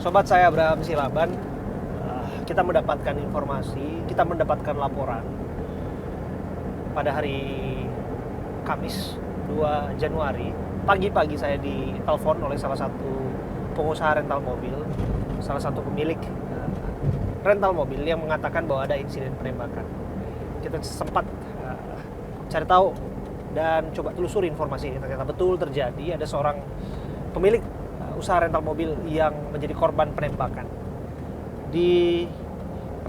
Sobat saya Abraham Silaban, kita mendapatkan informasi, kita mendapatkan laporan pada hari Kamis 2 Januari. Pagi-pagi saya ditelepon oleh salah satu pengusaha rental mobil, salah satu pemilik rental mobil yang mengatakan bahwa ada insiden penembakan. Kita sempat cari tahu dan coba telusuri informasi ini. Ternyata betul terjadi, ada seorang pemilik usaha rental mobil yang menjadi korban penembakan di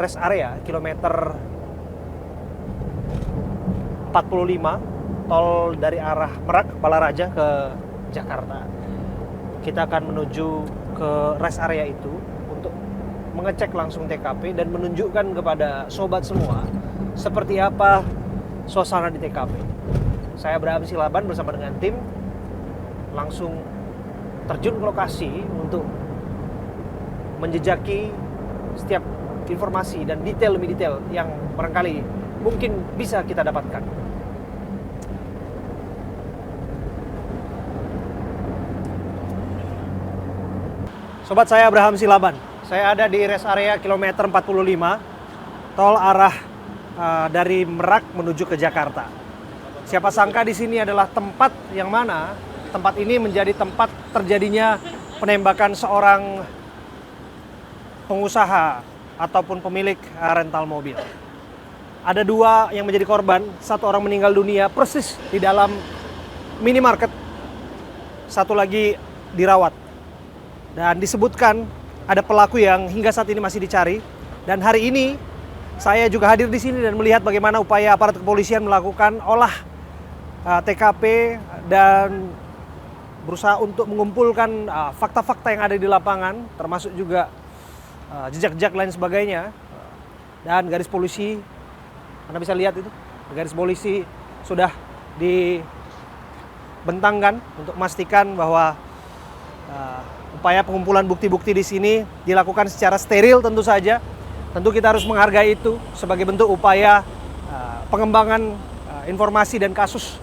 rest area kilometer 45 tol dari arah Merak Balaraja ke Jakarta. Kita akan menuju ke rest area itu untuk mengecek langsung TKP dan menunjukkan kepada sobat semua seperti apa suasana di TKP. Saya Abraham Silaban bersama dengan tim langsung terjun ke lokasi untuk menjejaki setiap informasi dan detail demi detail yang barangkali mungkin bisa kita dapatkan. Sobat saya Abraham Silaban, saya ada di rest area kilometer 45 tol arah dari Merak menuju ke Jakarta. Siapa sangka di sini adalah tempat yang mana tempat ini menjadi tempat terjadinya penembakan seorang pengusaha ataupun pemilik rental mobil. Ada dua yang menjadi korban, satu orang meninggal dunia persis di dalam minimarket, satu lagi dirawat. Dan disebutkan ada pelaku yang hingga saat ini masih dicari. Dan hari ini saya juga hadir di sini dan melihat bagaimana upaya aparat kepolisian melakukan olah TKP dan berusaha untuk mengumpulkan fakta-fakta yang ada di lapangan, termasuk juga jejak-jejak lain sebagainya. Dan garis polisi, Anda bisa lihat itu, garis polisi sudah dibentangkan untuk memastikan bahwa upaya pengumpulan bukti-bukti di sini dilakukan secara steril tentu saja. Tentu kita harus menghargai itu sebagai bentuk upaya pengembangan informasi dan kasus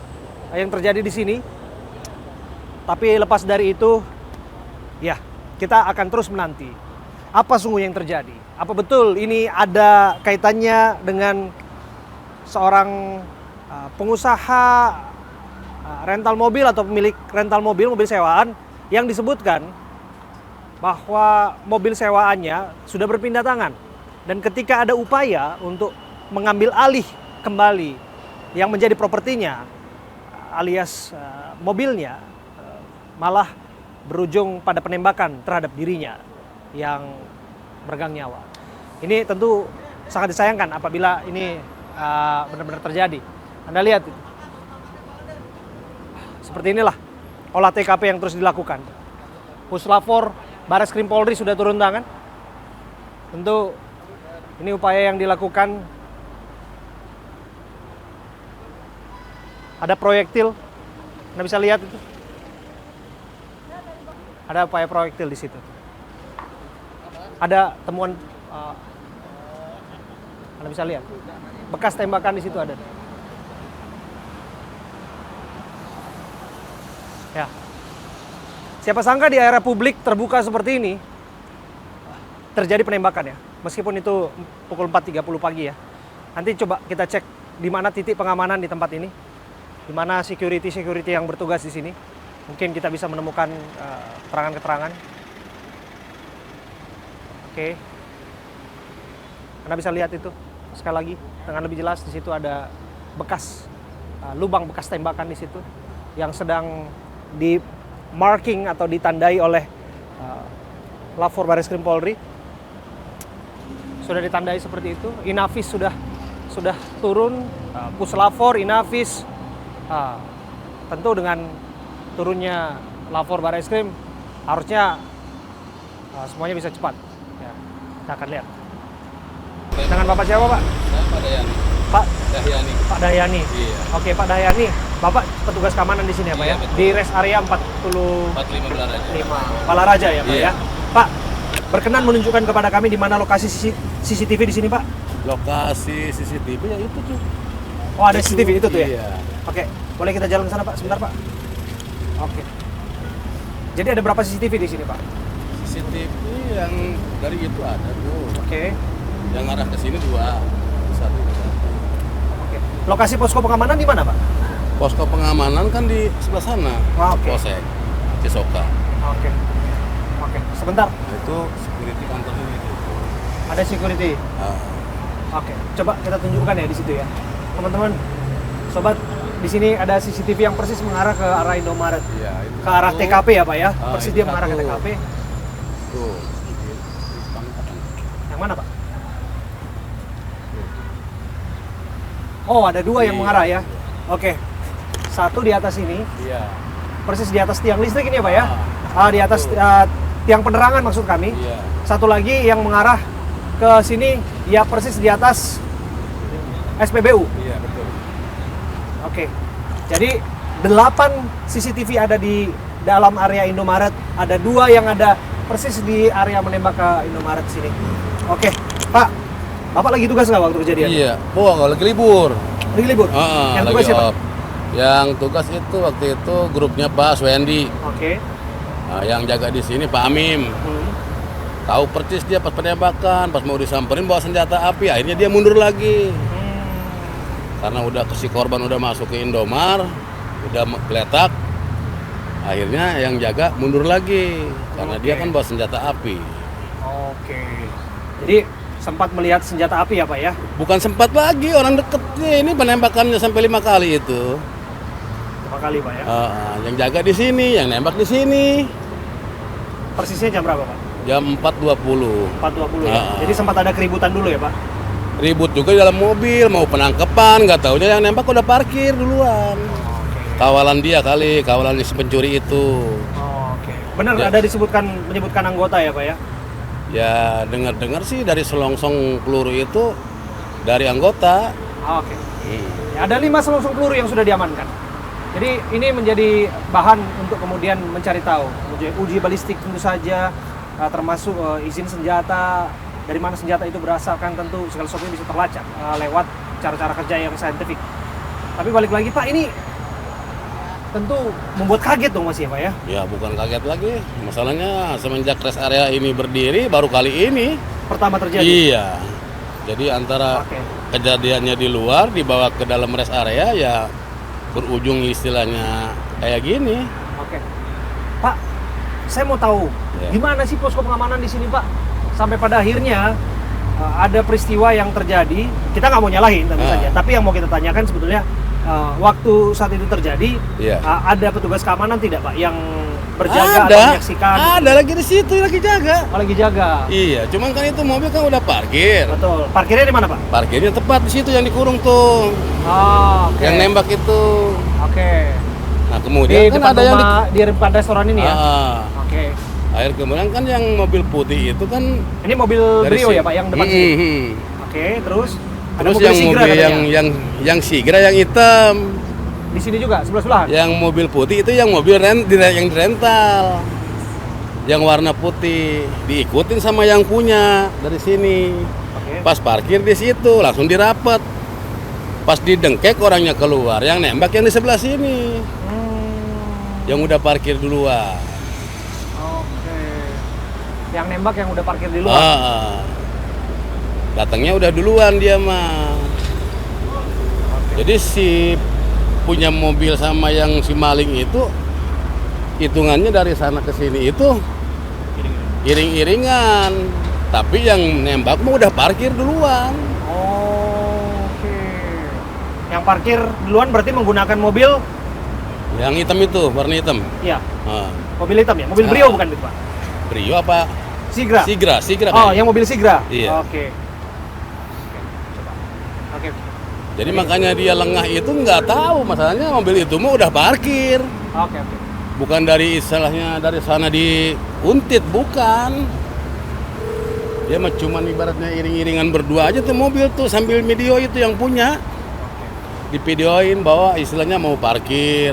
yang terjadi di sini. Tapi lepas dari itu, ya kita akan terus menanti apa sungguh yang terjadi. Apa betul ini ada kaitannya dengan seorang pengusaha rental mobil atau pemilik rental mobil sewaan yang disebutkan bahwa mobil sewaannya sudah berpindah tangan. Dan ketika ada upaya untuk mengambil alih kembali yang menjadi propertinya alias mobilnya, malah berujung pada penembakan terhadap dirinya yang meregang nyawa. Ini tentu sangat disayangkan apabila ini benar-benar terjadi. Anda lihat, seperti inilah olah TKP yang terus dilakukan. Puslapor Bareskrim Polri sudah turun tangan. Tentu ini upaya yang dilakukan. Ada proyektil, Anda bisa lihat itu. Ada upaya proyektil di situ. Ada temuan, Anda bisa lihat, bekas tembakan di situ ada. Ya, siapa sangka di area publik terbuka seperti ini terjadi penembakan ya, meskipun itu pukul 4.30 pagi ya. Nanti coba kita cek di mana titik pengamanan di tempat ini, di mana security yang bertugas di sini. Mungkin kita bisa menemukan keterangan-keterangan. Oke. Anda bisa lihat itu sekali lagi dengan lebih jelas. Di situ ada bekas lubang bekas tembakan di situ yang sedang di marking atau ditandai oleh Lapor Bareskrim Polri. Sudah ditandai seperti itu. Inavis sudah turun, Puslapor, Inavis. Tentu dengan turunnya Lapor Bareskrim harusnya semuanya bisa cepat. Ya, kita akan lihat. Dengan Bapak siapa, Pak? Saya Pak Dahyani. Pak Dahyani. Pak Dahyani. Iya. Oke, Pak Dahyani. Bapak petugas keamanan di sini ya, Pak Iya, ya? betul. Di rest area 45 45 Balaraja. Balaraja ya, Pak Iya. ya? Pak, berkenan menunjukkan kepada kami di mana lokasi CCTV di sini, Pak? Lokasi CCTV ya itu tuh. Oh, ada CCTV itu tuh ya? Iya. Oke, boleh kita jalan ke sana, Pak? Sebentar, Pak. Oke. Jadi ada berapa CCTV di sini, Pak? CCTV yang dari itu ada tuh. Oke. Yang arah ke sini 2. Satu. Oke. Lokasi posko pengamanan di mana, Pak? Posko pengamanan kan di sebelah sana. Oke. Polsek Cisoka. Oke. Oke. Sebentar. Nah, itu security kantor ini. Ada security. Nah, Oke. Coba kita tunjukkan ya di situ ya. Teman-teman, sobat, di sini ada CCTV yang persis mengarah ke arah Indomaret. iya, itu Ke arah satu. TKP ya, Pak ya? Ah, Persis itu dia mengarah ke satu. TKP. Tuh. Yang mana, Pak? Oh, ada 2 yang Iya. mengarah ya. Oke. Satu di atas ini, Iya. persis di atas tiang listrik ini ya, Pak ya? Ah, Di atas betul. tiang penerangan maksud kami. Iya. Satu lagi yang mengarah ke sini, ya persis di atas SPBU. Iya, betul. Oke. Jadi 8 CCTV ada di dalam area Indomaret, ada 2 yang ada persis di area menembak ke Indomaret sini. Oke, Pak. Bapak lagi tugas nggak waktu kejadian? Iya. Oh, kalau lagi libur. Lagi libur? Yang tugas lagi siapa? off. Yang tugas itu waktu itu grupnya Pak Swendi. Oke. Nah, yang jaga di sini Pak Amim. Tahu persis dia pas penembakan, pas mau disamperin bawa senjata api, akhirnya dia mundur lagi. Karena udah si korban udah masuk ke Indomar, udah geletak. Akhirnya yang jaga mundur lagi karena dia kan bawa senjata api. Oke. Jadi sempat melihat senjata api ya, Pak ya? Bukan sempat lagi, orang deketnya ini penembakannya sampai 5 kali itu. 5 kali, Pak ya? Yang jaga di sini, yang nembak di sini. Persisnya jam berapa, Pak? Jam 4.20. 4.20 ya? Jadi sempat ada keributan dulu ya, Pak? Ribut juga di dalam mobil, mau penangkepan, nggak taunya yang nembak udah parkir duluan. Kawalan dia kali, kawalan si pencuri itu. Oke. Benar Ya. ada menyebutkan anggota ya, Pak ya? Ya dengar-dengar sih dari selongsong peluru itu dari anggota. Oke. Ya, ada 5 selongsong peluru yang sudah diamankan. Jadi ini menjadi bahan untuk kemudian mencari tahu. Uji balistik tentu saja, termasuk izin senjata, dari mana senjata itu berasal, kan tentu segala sesuatunya bisa terlacak lewat cara-cara kerja yang saintifik. Tapi balik lagi, Pak, ini tentu membuat kaget dong Mas ya, Pak ya? Ya bukan kaget lagi, masalahnya semenjak rest area ini berdiri baru kali ini. Pertama terjadi. Iya, jadi antara Oke. kejadiannya di luar dibawa ke dalam rest area ya berujung istilahnya kayak gini. Oke. Pak, saya mau tahu Ya. gimana sih posko pengamanan di sini, Pak? Sampai pada akhirnya ada peristiwa yang terjadi. Kita nggak mau nyalahin tentu saja, tapi yang mau kita tanyakan sebetulnya waktu saat itu terjadi, Iya. ada petugas keamanan tidak, Pak, yang berjaga atau Ada, menyaksikan? ada lagi di situ lagi jaga. Oh, lagi jaga. Iya, cuman kan itu mobil kan udah parkir. Betul. Parkirnya di mana, Pak? Parkirnya tepat di situ yang dikurung tuh, Oh, oke. yang nembak itu. Oke. Nah Di kemudian kan depan ada yang rumah, di depan restoran ini ya? Oke. akhir kemudian kan yang mobil putih itu kan Ini mobil dari Brio sini. ya, Pak, yang depan sini? Oke, terus? Ada Terus mobil yang Sigra mobil katanya. yang Sigra yang hitam, Di sini juga, sebelah-sebelahan? yang mobil putih itu yang mobil yang dirental, yang warna putih diikutin sama yang punya dari sini. Oke. Pas parkir di situ langsung dirapet. Pas didengkek orangnya keluar, yang nembak yang di sebelah sini, yang udah parkir duluan. Oke. Yang nembak yang udah parkir di luar? Datangnya udah duluan dia mah. Jadi si punya mobil sama yang si maling itu hitungannya dari sana ke sini itu iring-iringan. Tapi yang nembak mah udah parkir duluan. Oke. Yang parkir duluan berarti menggunakan mobil? Yang hitam itu, warna hitam. Iya, Ah, mobil hitam ya? Mobil Ah. Brio bukan itu, Pak? Brio apa? Sigra? Sigra. Oh, kayaknya. yang mobil Sigra? Iya. Oke. Coba. Oke. Jadi makanya dia lengah itu nggak tahu masalahnya mobil itu mah udah parkir. Oke. Bukan dari istilahnya dari sana diuntit, bukan. Dia mah cuman ibaratnya iring-iringan berdua aja tuh mobil tuh sambil video itu yang punya. Divideoin bahwa istilahnya mau parkir.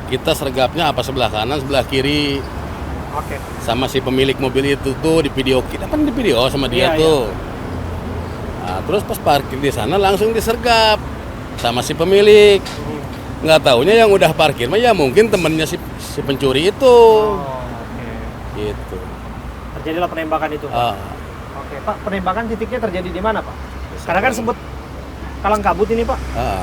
Kita sergapnya apa sebelah kanan, sebelah kiri. Oke. Sama si pemilik mobil itu tuh di video, kita kan di video sama dia Iya, tuh. Nah, terus pas parkir di sana langsung disergap sama si pemilik. Nggak taunya yang udah parkir mah ya mungkin temennya si pencuri itu. Oke. Gitu. terjadilah penembakan itu, Pak. Oke, Pak, penembakan titiknya terjadi di mana, Pak? Karena kan sempat kalang kabut ini, Pak.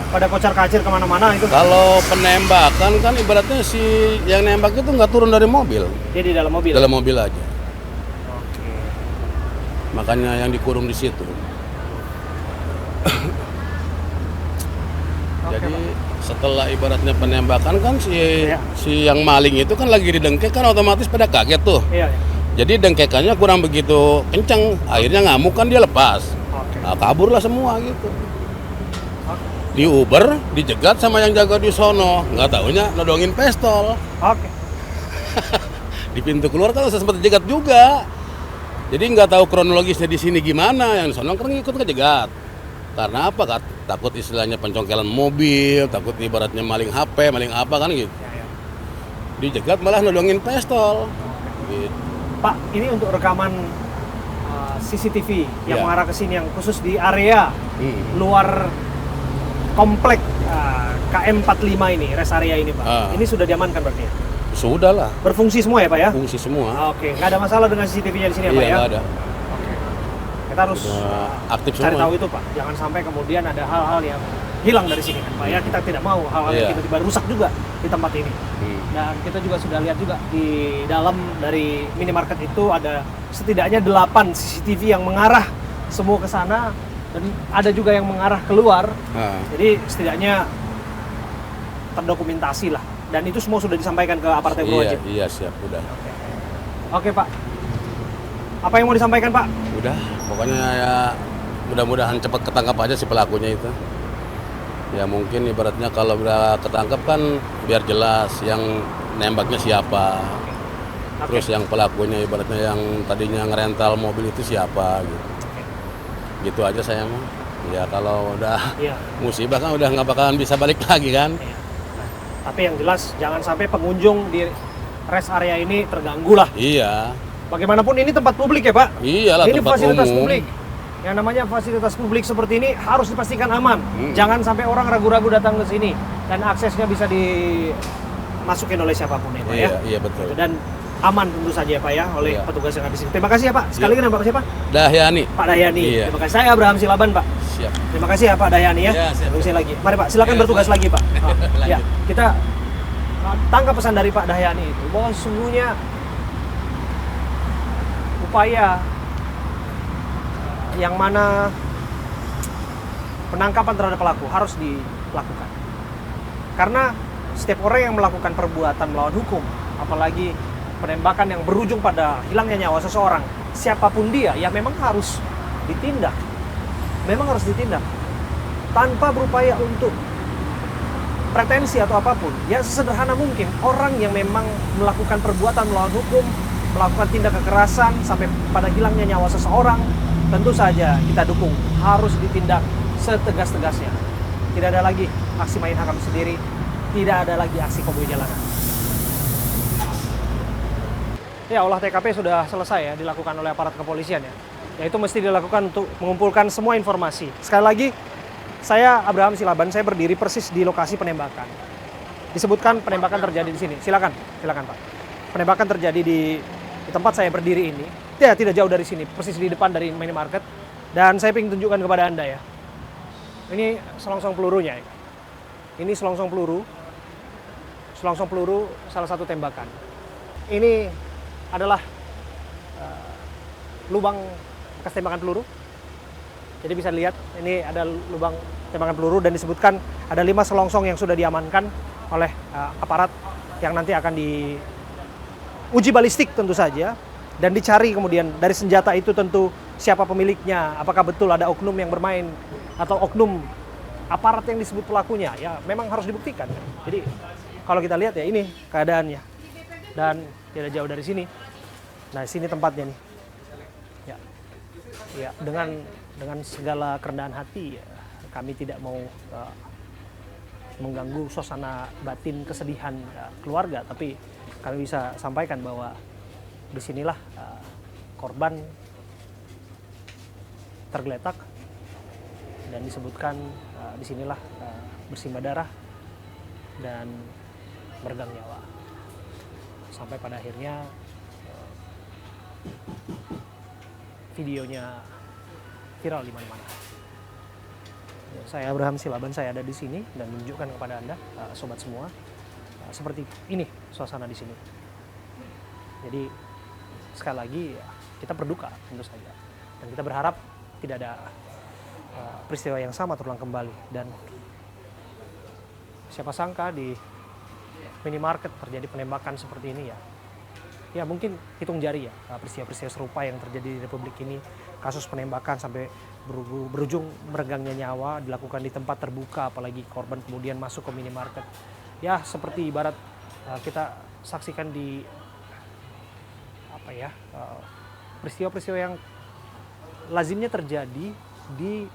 Pada kocar-kacir kemana-mana itu. Kalau penembakan kan ibaratnya si yang nembak itu nggak turun dari mobil. Dia di dalam mobil? Dalam mobil aja. Oke. Makanya yang dikurung di situ. Jadi setelah ibaratnya penembakan kan si yang maling itu kan lagi didengkek kan otomatis pada kaget tuh. Iya. Jadi dengkekannya kurang begitu kencang, akhirnya ngamuk kan dia lepas. Nah, kaburlah semua gitu. Di Uber dijegat sama yang jaga di sono, nggak taunya nodongin pistol. Oke. Di pintu keluar kan sempat dijegat juga. Jadi nggak tahu kronologisnya di sini gimana, yang di sono kan ikut kejegat. Karena apa? Kan takut istilahnya pencongkelan mobil, takut ibaratnya maling HP, maling apa kan gitu. Dijegat malah nodongin pistol. Gitu. Pak, ini untuk rekaman CCTV yang mengarah ke sini, yang khusus di area luar komplek KM 45 ini, rest area ini, Pak. Ini sudah diamankan berarti ya? Sudah lah. Berfungsi semua ya, Pak ya? Fungsi semua. Oke, nggak ada masalah dengan CCTV-nya di sini ya, Pak ya? Iya, nggak ada. Oke. Kita harus aktif cari semua. tahu itu, Pak. Jangan sampai kemudian ada hal-hal yang hilang dari sini kan, Pak ya? Kita tidak mau hal-hal yang tiba-tiba rusak juga di tempat ini. Dan kita juga sudah lihat juga di dalam dari minimarket itu ada setidaknya 8 CCTV yang mengarah semua ke sana, dan ada juga yang mengarah keluar. Jadi setidaknya terdokumentasi lah, dan itu semua sudah disampaikan ke aparat yang berwajib. Iya, siap, udah. Oke, Pak. Apa yang mau disampaikan, Pak? Udah, pokoknya ya mudah-mudahan cepat ketangkap aja si pelakunya itu. Ya mungkin ibaratnya kalau udah ketangkap kan biar jelas yang nembaknya siapa. Terus yang pelakunya ibaratnya yang tadinya ngerental mobil itu siapa gitu. Gitu aja saya mah. Ya kalau udah musibah kan udah nggak bakalan bisa balik lagi kan. Tapi yang jelas jangan sampai pengunjung di rest area ini terganggu lah. Iya. Bagaimanapun ini tempat publik ya, Pak. Iyalah, ini tempat fasilitas umum. publik. Yang namanya fasilitas publik seperti ini harus dipastikan aman. Jangan sampai orang ragu-ragu datang ke sini, dan aksesnya bisa dimasukin oleh siapapun ya, Pak ya. Iya, betul. Dan aman tentu saja ya, Pak ya, oleh petugas yang ada di sini. Terima kasih ya, Pak. Sekali lagi nama Pak siapa? Dahyani. Pak Dahyani. Iya. Terima kasih. Saya Abraham Silaban, Pak. Siap. Terima kasih ya Pak Dahyani ya. Terima kasih lagi. Mari Pak, silakan bertugas lagi, Pak. Ya, kita tangkap pesan dari Pak Dahyani itu bahwa sesungguhnya upaya yang mana penangkapan terhadap pelaku harus dilakukan. Karena setiap orang yang melakukan perbuatan melawan hukum, apalagi penembakan yang berujung pada hilangnya nyawa seseorang, siapapun dia, ya memang harus ditindak. Memang harus ditindak. Tanpa berupaya untuk pretensi atau apapun. Ya sesederhana mungkin, orang yang memang melakukan perbuatan melawan hukum, melakukan tindak kekerasan sampai pada hilangnya nyawa seseorang, tentu saja kita dukung, harus ditindak setegas-tegasnya. Tidak ada lagi aksi main hakim sendiri, tidak ada lagi aksi konvoy jalanan. Ya, olah TKP sudah selesai ya, dilakukan oleh aparat kepolisian ya. Yaitu mesti dilakukan untuk mengumpulkan semua informasi. Sekali lagi, saya Abraham Silaban, saya berdiri persis di lokasi penembakan. Disebutkan penembakan terjadi di sini. Silakan Pak. Penembakan terjadi di tempat saya berdiri ini. Ya, tidak jauh dari sini, persis di depan dari minimarket. Dan saya ingin tunjukkan kepada Anda ya. Ini selongsong pelurunya. Ini selongsong peluru. Selongsong peluru salah satu tembakan. Ini adalah lubang bekas tembakan peluru. Jadi bisa lihat ini ada lubang tembakan peluru, dan disebutkan ada 5 selongsong yang sudah diamankan oleh aparat yang nanti akan diuji balistik tentu saja, dan dicari kemudian dari senjata itu tentu siapa pemiliknya, apakah betul ada oknum yang bermain atau oknum aparat yang disebut pelakunya. Ya memang harus dibuktikan. Jadi kalau kita lihat ya ini keadaannya, dan tidak jauh dari sini. Nah, sini tempatnya nih. Ya, dengan segala kerendahan hati ya, kami tidak mau mengganggu suasana batin kesedihan keluarga, tapi kami bisa sampaikan bahwa disinilah korban tergeletak, dan disebutkan disinilah bersimbah darah dan meregang nyawa, sampai pada akhirnya videonya viral di mana-mana. Saya Abraham Silaban, saya ada di sini dan menunjukkan kepada Anda, sobat semua, seperti ini suasana di sini. Jadi sekali lagi kita berduka tentu saja, dan kita berharap tidak ada peristiwa yang sama terulang kembali. Dan siapa sangka di minimarket terjadi penembakan seperti ini ya. Ya mungkin hitung jari ya peristiwa-peristiwa serupa yang terjadi di Republik ini, kasus penembakan sampai berujung meregangnya nyawa dilakukan di tempat terbuka, apalagi korban kemudian masuk ke minimarket. Ya seperti ibarat kita saksikan di peristiwa-peristiwa yang lazimnya terjadi di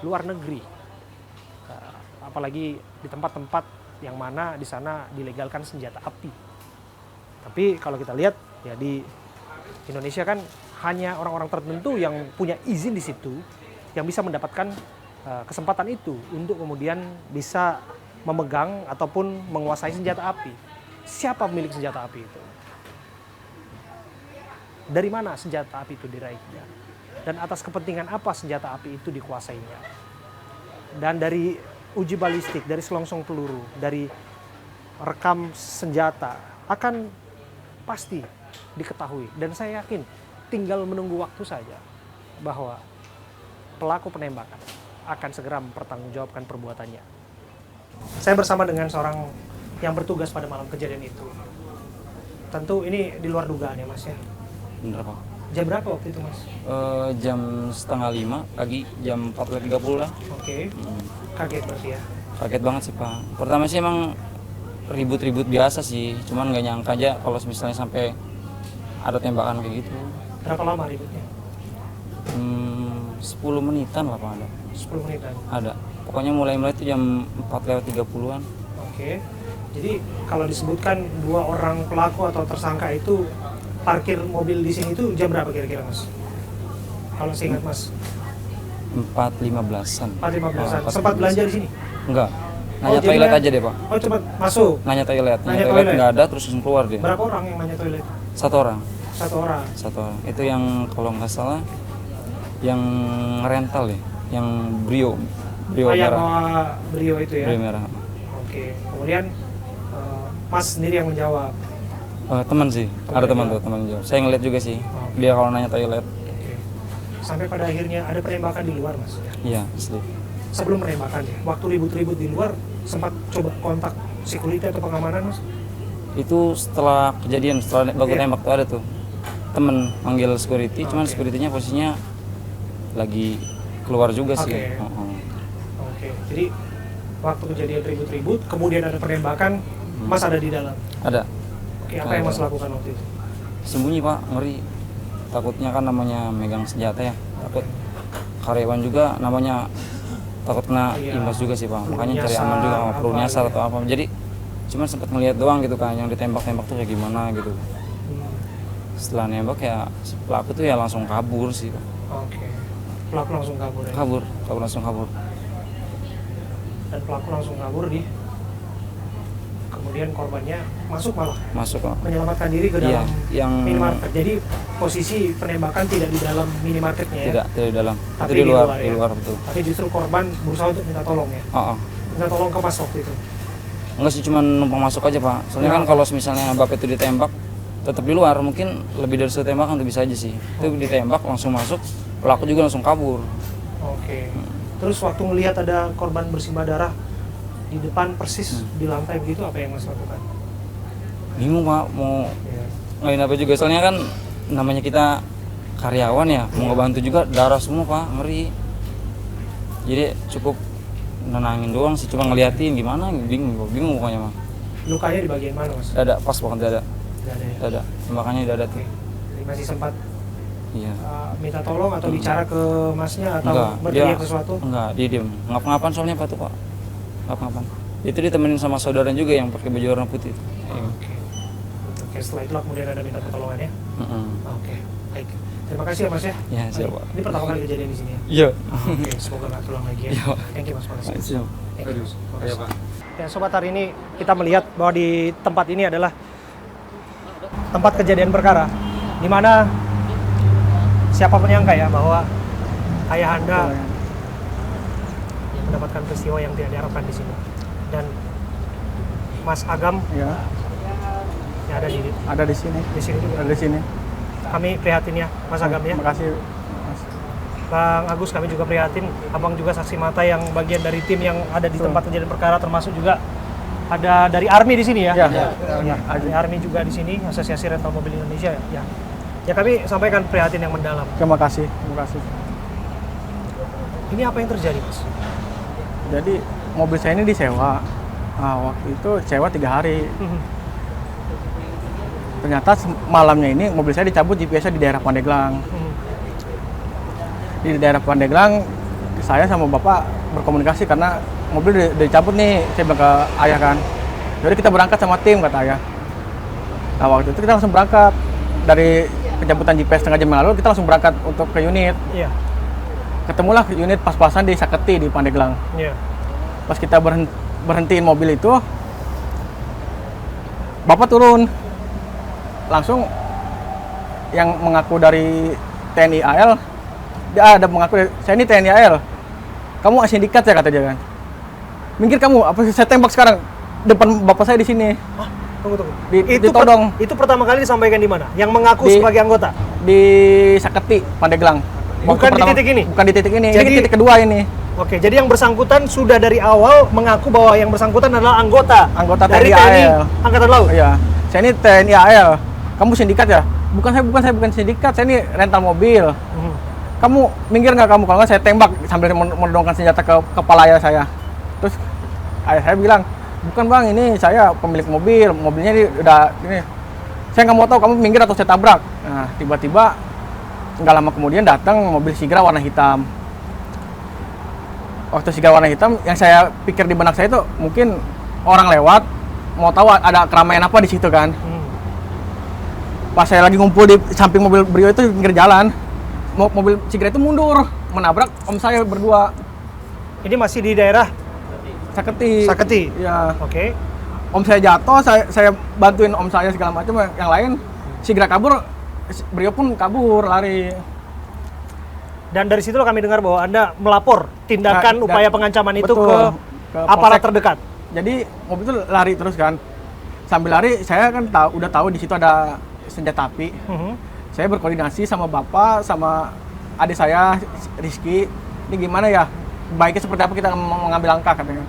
luar negeri, apalagi di tempat-tempat yang mana di sana dilegalkan senjata api. Tapi kalau kita lihat ya di Indonesia kan hanya orang-orang tertentu yang punya izin di situ yang bisa mendapatkan kesempatan itu untuk kemudian bisa memegang ataupun menguasai senjata api. Siapa pemilik senjata api itu? Dari mana senjata api itu diraihnya? Dan atas kepentingan apa senjata api itu dikuasainya? Dan dari uji balistik, dari selongsong peluru, dari rekam senjata akan pasti diketahui. Dan saya yakin tinggal menunggu waktu saja bahwa pelaku penembakan akan segera mempertanggungjawabkan perbuatannya. Saya bersama dengan seorang yang bertugas pada malam kejadian itu. Tentu ini di luar dugaan ya Mas ya. Bener Pak. Jam berapa waktu itu Mas? Jam 4:30 pagi, jam 4:30 lah. Oke. Kaget berarti ya? Kaget banget sih Pak. Pertama sih emang ribut-ribut biasa sih, cuman nggak nyangka aja kalau misalnya sampai ada tembakan kayak gitu. Berapa lama ributnya? 10 menitan lah Pak ada. 10 menitan? Ada. Pokoknya mulai itu jam 4:30-an. Oke. Jadi kalau disebutkan dua orang pelaku atau tersangka itu parkir mobil di sini itu jam berapa kira-kira Mas? Kalau saya ingat Mas. 4:15-an. 4:15-an. Sempat belanja di sini? Enggak. Nanya toilet aja deh Pak. Oh cepat masuk? Nanya toilet nggak ada terus langsung keluar dia. Berapa orang yang nanya toilet? Satu orang. Satu orang? Satu orang. Itu yang kalau nggak salah yang rental ya, yang Brio merah. Brio itu ya? Brio merah. Oke. Kemudian Mas sendiri yang menjawab? Teman sih, ada teman tuh, teman jawab. Saya ngeliat juga sih, dia kalau nanya toilet. Oke. Sampai pada akhirnya ada penembakan di luar Mas? Iya, asli. Sebelum penembakan ya, waktu ribut-ribut di luar sempat coba kontak security atau pengamanan Mas? Itu setelah kejadian, setelah baku tembak tuh ada tuh temen manggil security, cuman security-nya posisinya lagi keluar juga sih. Oke, jadi waktu kejadian ribut-ribut, kemudian ada penembakan, Mas ada di dalam? Ada. Oke, apa yang Mas lakukan waktu itu? Sembunyi Pak, ngeri. Takutnya kan namanya megang senjata ya, takut karyawan juga namanya takut kena imbas juga sih Pak. Makanya cari aman juga, perlu nyasar atau apa. Jadi cuma sempat ngeliat doang gitu kan, yang ditembak-tembak tuh kayak gimana gitu. Setelah nembak ya pelaku tuh ya langsung kabur sih Pak. Oke. Pelaku langsung kabur ya? Kabur langsung kabur. Dan pelaku langsung kabur kemudian korbannya masuk Pak? Menyelamatkan diri ke dalam minimarket. Jadi posisi penembakan tidak di dalam minimarketnya ya? Tidak di dalam. Tapi itu di luar betul. Tapi justru korban berusaha untuk minta tolong ya? Minta tolong ke Mas waktu itu? Enggak sih, cuma numpang masuk aja Pak. Soalnya kan kalau misalnya bapak itu ditembak tetap di luar, mungkin lebih dari satu tembakan tuh bisa aja sih. Itu ditembak langsung masuk, pelaku juga langsung kabur. Oke. Terus waktu melihat ada korban bersimbah darah di depan persis di lantai begitu, apa yang Mas lakukan? Bingung Pak, mau ngelain apa juga. Soalnya kan namanya kita karyawan ya, mau ngebantu juga darah semua Pak, ngeri. Jadi cukup nenangin doang sih, cuma ngeliatin gimana, bingung pokoknya Mas. Lukanya di bagian mana Mas? Dada, pas banget dada. Dada. Makanya dada tuh. Jadi masih sempat minta tolong atau bicara ke Masnya atau berteriak sesuatu? Enggak, dia diem. Ngap-ngapan soalnya Pak tuh Pak. Ngap-ngapan. Itu ditemenin sama saudara juga yang pakai baju warna putih itu. Oke, setelah itu kemudian ada minta pertolongan ya? Oke, baik. Terima kasih ya Mas ya? Ya, siap Pak. Ini pertama kali kejadian di sini ya? Iya. Oke, semoga nggak terulang lagi ya. Thank you Mas, makasih. Siap. Thank you Mas. Iya Pak. Ya sobat, hari ini kita melihat bahwa di tempat ini adalah tempat kejadian perkara, di mana siapa menyangka ya bahwa ayah Anda mendapatkan peristiwa yang tidak diharapkan di sini. Dan Mas Agam Ya, yang ada di sini. di sini juga. Ada di sini. Kami prihatin ya, Mas Agam ya. Terima kasih, Mas. Bang Agus, kami juga prihatin. Abang juga saksi mata yang bagian dari tim yang ada di tempat kejadian perkara, termasuk juga ada dari Army di sini ya. Ya, Ya, dari Army juga di sini, Asosiasi Rental Mobil Indonesia ya. Ya kami sampaikan prihatin yang mendalam. Terima kasih, terima kasih. Ini apa yang terjadi, Mas? Jadi mobil saya ini disewa. Nah, waktu itu sewa 3 hari. Ternyata malamnya ini mobil saya dicabut GPS-nya di daerah Pandeglang. Di daerah Pandeglang, saya sama bapak berkomunikasi karena mobil udah dicabut nih. Saya bilang ke ayah kan, jadi kita berangkat sama tim, kata ayah. Nah waktu itu kita langsung berangkat. Dari pencabutan GPS setengah jam yang lalu, kita langsung berangkat untuk ke unit. Iya. Ketemulah unit pas-pasan di Saketi di Pandeglang. Iya. Pas kita berhentiin mobil itu, bapak turun. Langsung yang mengaku dari TNI AL, dia ada mengaku, saya ini TNI AL. Kamu sindikat ya, kata dia kan. Minggir kamu, apa saya tembak sekarang depan bapak saya di sini. Hah? Tunggu. Ditodong. Itu pertama kali disampaikan di mana? Yang mengaku Di- sebagai anggota? Di Saketi, Pandeglang. Bukan di titik ini? Bukan di titik ini. Jadi- Ini titik kedua ini. Oke, jadi yang bersangkutan sudah dari awal mengaku bahwa yang bersangkutan adalah anggota dari TNI TNI AL. Angkatan Laut. Iya. Saya ini TNI AL. Kamu sindikat ya? Saya bukan sindikat. Saya ini rental mobil. Kamu minggir nggak kamu? Kalau nggak saya tembak sambil menodongkan senjata ke kepala ayah saya. Terus ayah saya bilang, bukan bang, ini saya pemilik mobil. Mobilnya ini udah ini. Saya nggak mau tahu kamu minggir atau saya tabrak. Nah, tiba-tiba nggak lama kemudian datang mobil Sigra warna hitam. Waktu Sigra warna hitam, yang saya pikir di benak saya itu mungkin orang lewat mau tahu ada keramaian apa di situ kan. Pas saya lagi ngumpul di samping mobil Brio itu di pinggir jalan, mobil Sigra itu mundur menabrak om saya berdua. Ini masih di daerah Saketi. Saketi. Ya. Oke. Om saya jatuh, saya bantuin om saya segala macam. Yang lain Sigra kabur, Brio pun kabur lari. Dan dari situ kami dengar bahwa Anda melapor tindakan Nah, upaya pengancaman itu betul, ke ke aparat polsek. terdekat. Jadi mobil itu lari terus kan. Sambil lari saya kan udah tahu di situ ada senjata api. Saya berkoordinasi sama bapak, sama adik saya Rizky. Ini gimana ya? Baiknya seperti apa kita mengambil langkah katanya.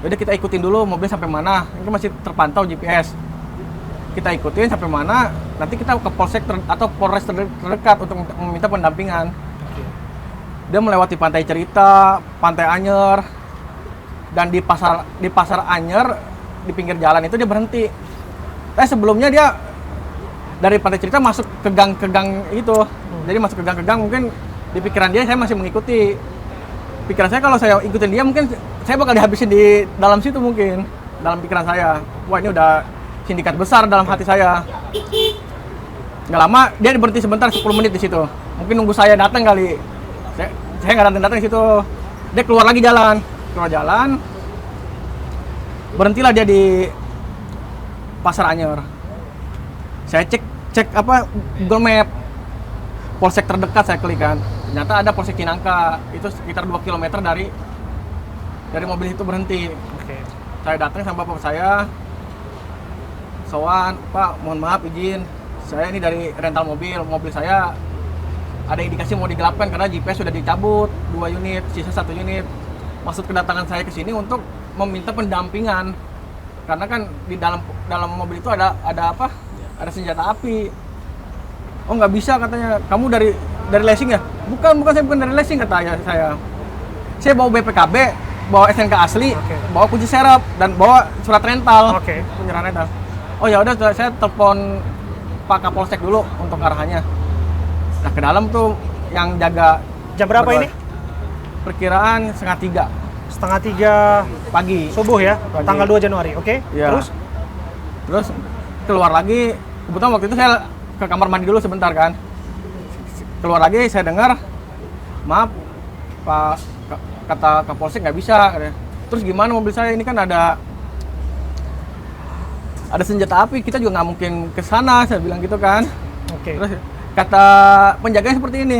Jadi kita ikutin dulu mobil sampai mana. Itu masih terpantau GPS. Kita ikutin sampai mana, nanti kita ke polsek atau polres terdekat untuk meminta pendampingan. Dia melewati Pantai Cerita, Pantai Anyer, dan di pasar Anyer di pinggir jalan itu dia berhenti. Sebelumnya dia dari Pantai Cerita masuk ke gang itu. Jadi masuk ke gang mungkin di pikiran dia saya masih mengikuti. Pikiran saya kalau saya ikutin dia mungkin saya bakal dihabisin di dalam situ mungkin. Dalam pikiran saya, wah ini udah sindikat besar dalam hati saya. Nggak lama dia berhenti sebentar 10 menit di situ. Mungkin nunggu saya datang kali. Saya nggak datang di situ. Dia keluar jalan. Berhentilah dia di Pasar Anyer. Saya cek apa Google Map. Polsek terdekat saya klik kan. Ternyata ada Polsek Cinangka. Itu sekitar 2 km dari mobil itu berhenti. Oke. Saya datang sama bapak saya. Sowan, Pak, mohon maaf izin. Saya ini dari rental mobil saya ada indikasi mau digelapkan karena GPS sudah dicabut 2 unit, sisa 1 unit. Maksud kedatangan saya ke sini untuk meminta pendampingan. Karena kan di dalam mobil itu ada apa? Ada senjata api. Oh nggak bisa katanya. Kamu dari leasing ya? Bukan saya bukan dari leasing kata saya. Saya bawa BPKB, bawa SNK asli, bawa kunci serep dan bawa surat rental. Penyerahan rental. Oh ya udah saya telepon Pak Kapolsek dulu untuk arahannya. Nah ke dalam tuh yang jaga. Jam berapa ini? Perkiraan 2:30. 2:30 pagi. Subuh ya, Pagi. tanggal 2 Januari, oke? Ya. Terus keluar lagi, kebetulan waktu itu saya ke kamar mandi dulu sebentar kan. Keluar lagi saya dengar, maaf Pak, kata Kapolsek nggak bisa. Terus gimana mobil saya ini kan ada senjata api, kita juga nggak mungkin ke sana, saya bilang gitu kan. Oke. Terus Kata penjaganya seperti ini.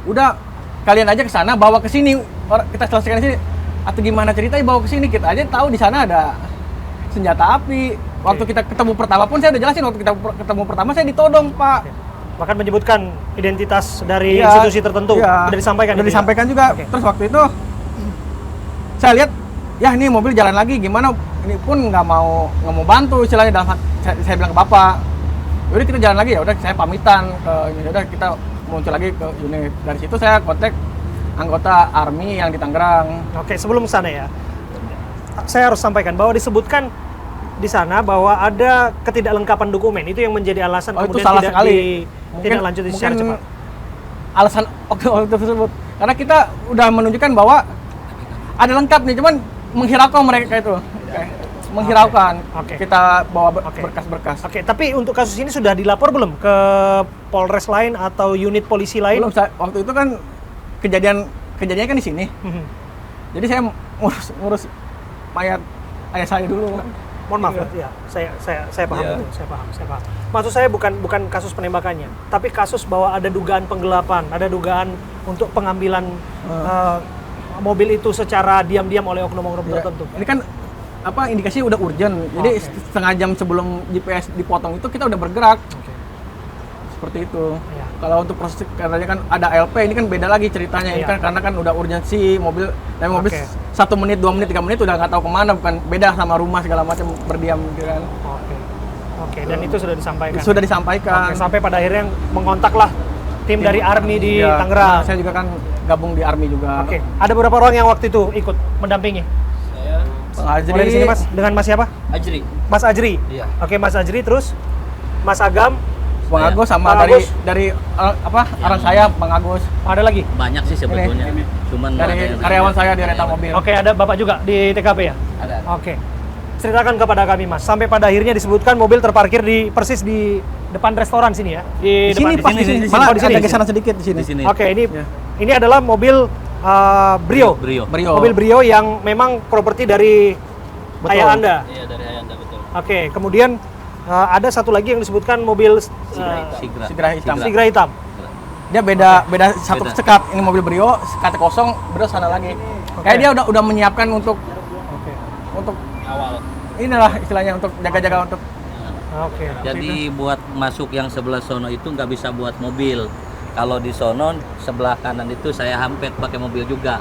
Udah kalian aja ke sana, bawa ke sini. Kita selesaikan di sini. Atau gimana ceritanya bawa ke sini, kita aja tahu di sana ada senjata api. Waktu kita ketemu pertama pun saya udah jelasin, waktu kita ketemu pertama saya ditodong, Pak. Bahkan menyebutkan identitas dari Iya, institusi tertentu. iya. Udah disampaikan. Udah gitu ya? disampaikan juga. Oke. Terus waktu itu saya lihat, ya ini mobil jalan lagi, gimana? Ini pun nggak mau bantu istilahnya. Saya bilang ke bapak, yaudah kita jalan lagi, ya udah saya pamitan ke ini, udah kita muncul lagi ke unit. Dari situ saya kontak anggota Army yang di Tangerang. Oke, sebelum sana ya, saya harus sampaikan bahwa disebutkan di sana bahwa ada ketidaklengkapan dokumen. Itu yang menjadi alasan Oh, itu kemudian salah tidak sekali. tidak lanjut secara cepat. Alasan waktu tersebut, karena kita udah menunjukkan bahwa ada lengkap nih, cuman menghiraukan mereka itu. Menghiraukan. Oke. Kita bawa Oke. berkas-berkas. Oke, tapi untuk kasus ini sudah dilapor belum ke Polres lain atau unit polisi lain? Belum, waktu itu kan kejadiannya kan di sini. Mhm. Jadi saya ngurus mayat ayah saya dulu. Mohon maaf, ya, saya paham betul, saya paham. Maksud saya bukan kasus penembakannya, tapi kasus bahwa ada dugaan penggelapan, ada dugaan untuk pengambilan mobil itu secara diam-diam oleh oknum-oknum Ya, tertentu. ini kan indikasinya udah urgent. Jadi setengah jam sebelum GPS dipotong itu kita udah bergerak. Seperti itu. Iya. Kalau untuk proses katanya kan ada LP, ini kan beda lagi ceritanya. Ini Iya. kan karena kan udah urgensi mobil, mobil Oke. 1 menit, 2 menit, 3 menit udah nggak tahu kemana, bukan beda sama rumah segala macam berdiam gitu kan. Oke, dan itu sudah disampaikan. Sudah disampaikan. Oke, sampai pada akhirnya mengontaklah tim dari Army di Iya, Tangerang. Saya juga kan gabung di Army juga. Oke, ada beberapa orang yang waktu itu ikut mendampingi. Bang Azri, Mulai di sini Mas, dengan Mas siapa? Ajri. Mas Ajri. Iya. Oke, Mas Ajri, terus Mas Agam, Bang Agus sama Bang Agus. dari orang saya, Bang Agus. ada lagi? Banyak sih sebetulnya. Cuman ada Dari yang- karyawan saya di rental mobil. Oke, ada Bapak juga di TKP ya? Ada. Oke. Ceritakan kepada kami, Mas. Sampai pada akhirnya disebutkan mobil terparkir persis di depan restoran sini ya? Di sini pas di sini. Malah Oh, di sini. ada geseran sedikit di sini. Di sini. Oke, Ya. ini adalah mobil Brio. Brio. Mobil Brio yang memang properti dari Betul. ayah Anda. Iya, dari Ayanda betul. Oke, kemudian ada satu lagi yang disebutkan mobil Sigra. Sigra hitam. Sigra hitam. Dia beda satu Beda. sekat. Ini mobil Brio, sekat kosong, Brio sana lagi. Kayak dia udah menyiapkan untuk Awal. inilah istilahnya untuk jaga-jaga untuk Oke. Jadi buat masuk yang sebelah sono itu nggak bisa buat mobil. Kalau di sono sebelah kanan itu saya hampet pakai mobil juga.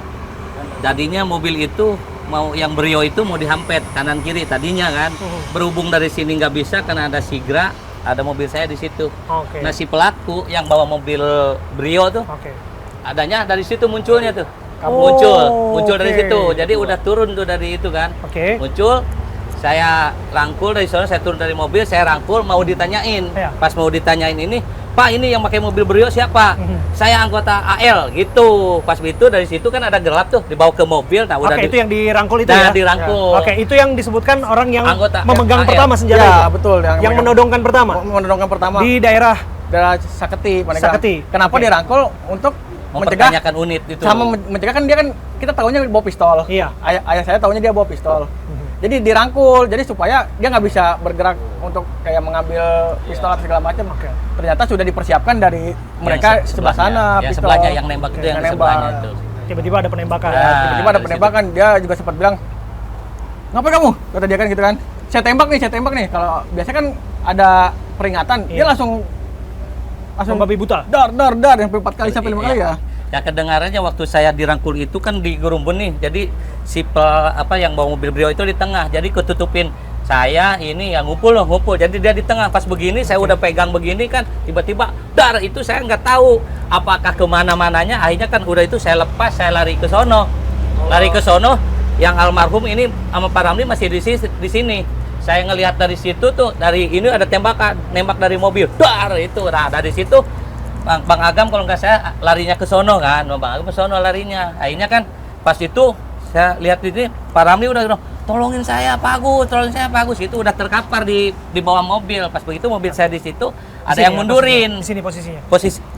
Jadinya mobil itu mau yang Brio itu mau dihampet kanan kiri tadinya kan. Berhubung dari sini nggak bisa karena ada Sigra, ada mobil saya di situ. Oke. Nah si pelaku yang bawa mobil Brio tuh Oke. adanya dari situ munculnya tuh. Oh, Muncul dari oke. situ. Jadi udah turun tuh dari itu kan. Oke. Muncul, saya rangkul dari sana, saya turun dari mobil, saya rangkul mau ditanyain. Iya. Pas mau ditanyain ini, Pak ini yang pakai mobil Brio siapa? Saya anggota AL gitu. Pas itu dari situ kan ada gelap tuh, dibawa ke mobil. Nah udah Oke, itu yang dirangkul itu Nah, ya? dirangkul. Oke, itu yang disebutkan orang yang Anggota memegang AL. pertama senjata ya itu? betul Yang menodongkan pertama? menodongkan pertama Di daerah daerah Saketi, Pandeglang. Saketi. Kenapa Oke. dirangkul untuk mencegah mempertanyakan unit itu. sama mencegah kan dia kan kita tahunya bawa pistol. Iya. Ayah saya tahunya dia bawa pistol. Jadi dirangkul, jadi supaya dia nggak bisa bergerak untuk kayak mengambil pistol atau segala macam. Oke. Ternyata sudah dipersiapkan dari mereka sebelah sana Yang pistol. sebelahnya yang nembak itu yang di sebelahnya itu. tiba-tiba ada penembakan. Ya. Tiba-tiba ada dari penembakan, dia juga sempat bilang, ngapain kamu? Kata dia kan gitu kan. Saya tembak nih. Kalau biasanya kan ada peringatan, dia Iya. langsung Membabi buta. dar sampai 4 kali sampai 5 kali ya. Ya kedengarannya waktu saya dirangkul itu kan di gerumbun nih. Jadi si yang bawa mobil Brio itu di tengah. Jadi ketutupin saya ini yang ngumpul. Jadi dia di tengah. Pas begini saya udah pegang begini kan tiba-tiba dar itu saya nggak tahu apakah kemana-mananya. Akhirnya kan udah itu saya lepas, saya lari ke sono. Lari ke sono yang almarhum ini sama Pak Ramli masih di sini. Saya ngelihat dari situ tuh, dari ini ada tembakan, nembak dari mobil. Dar itu. Nah, dari situ Bang Agam kalau nggak saya larinya ke sono kan, Bang Agam ke sono larinya. Akhirnya kan pas itu saya lihat ini Pak Ramli udah bilang, tolongin saya Pak Agus, itu udah terkapar di bawah mobil. Pas begitu mobil saya di situ ada Di sini yang ya, mundurin. Di sini posisinya.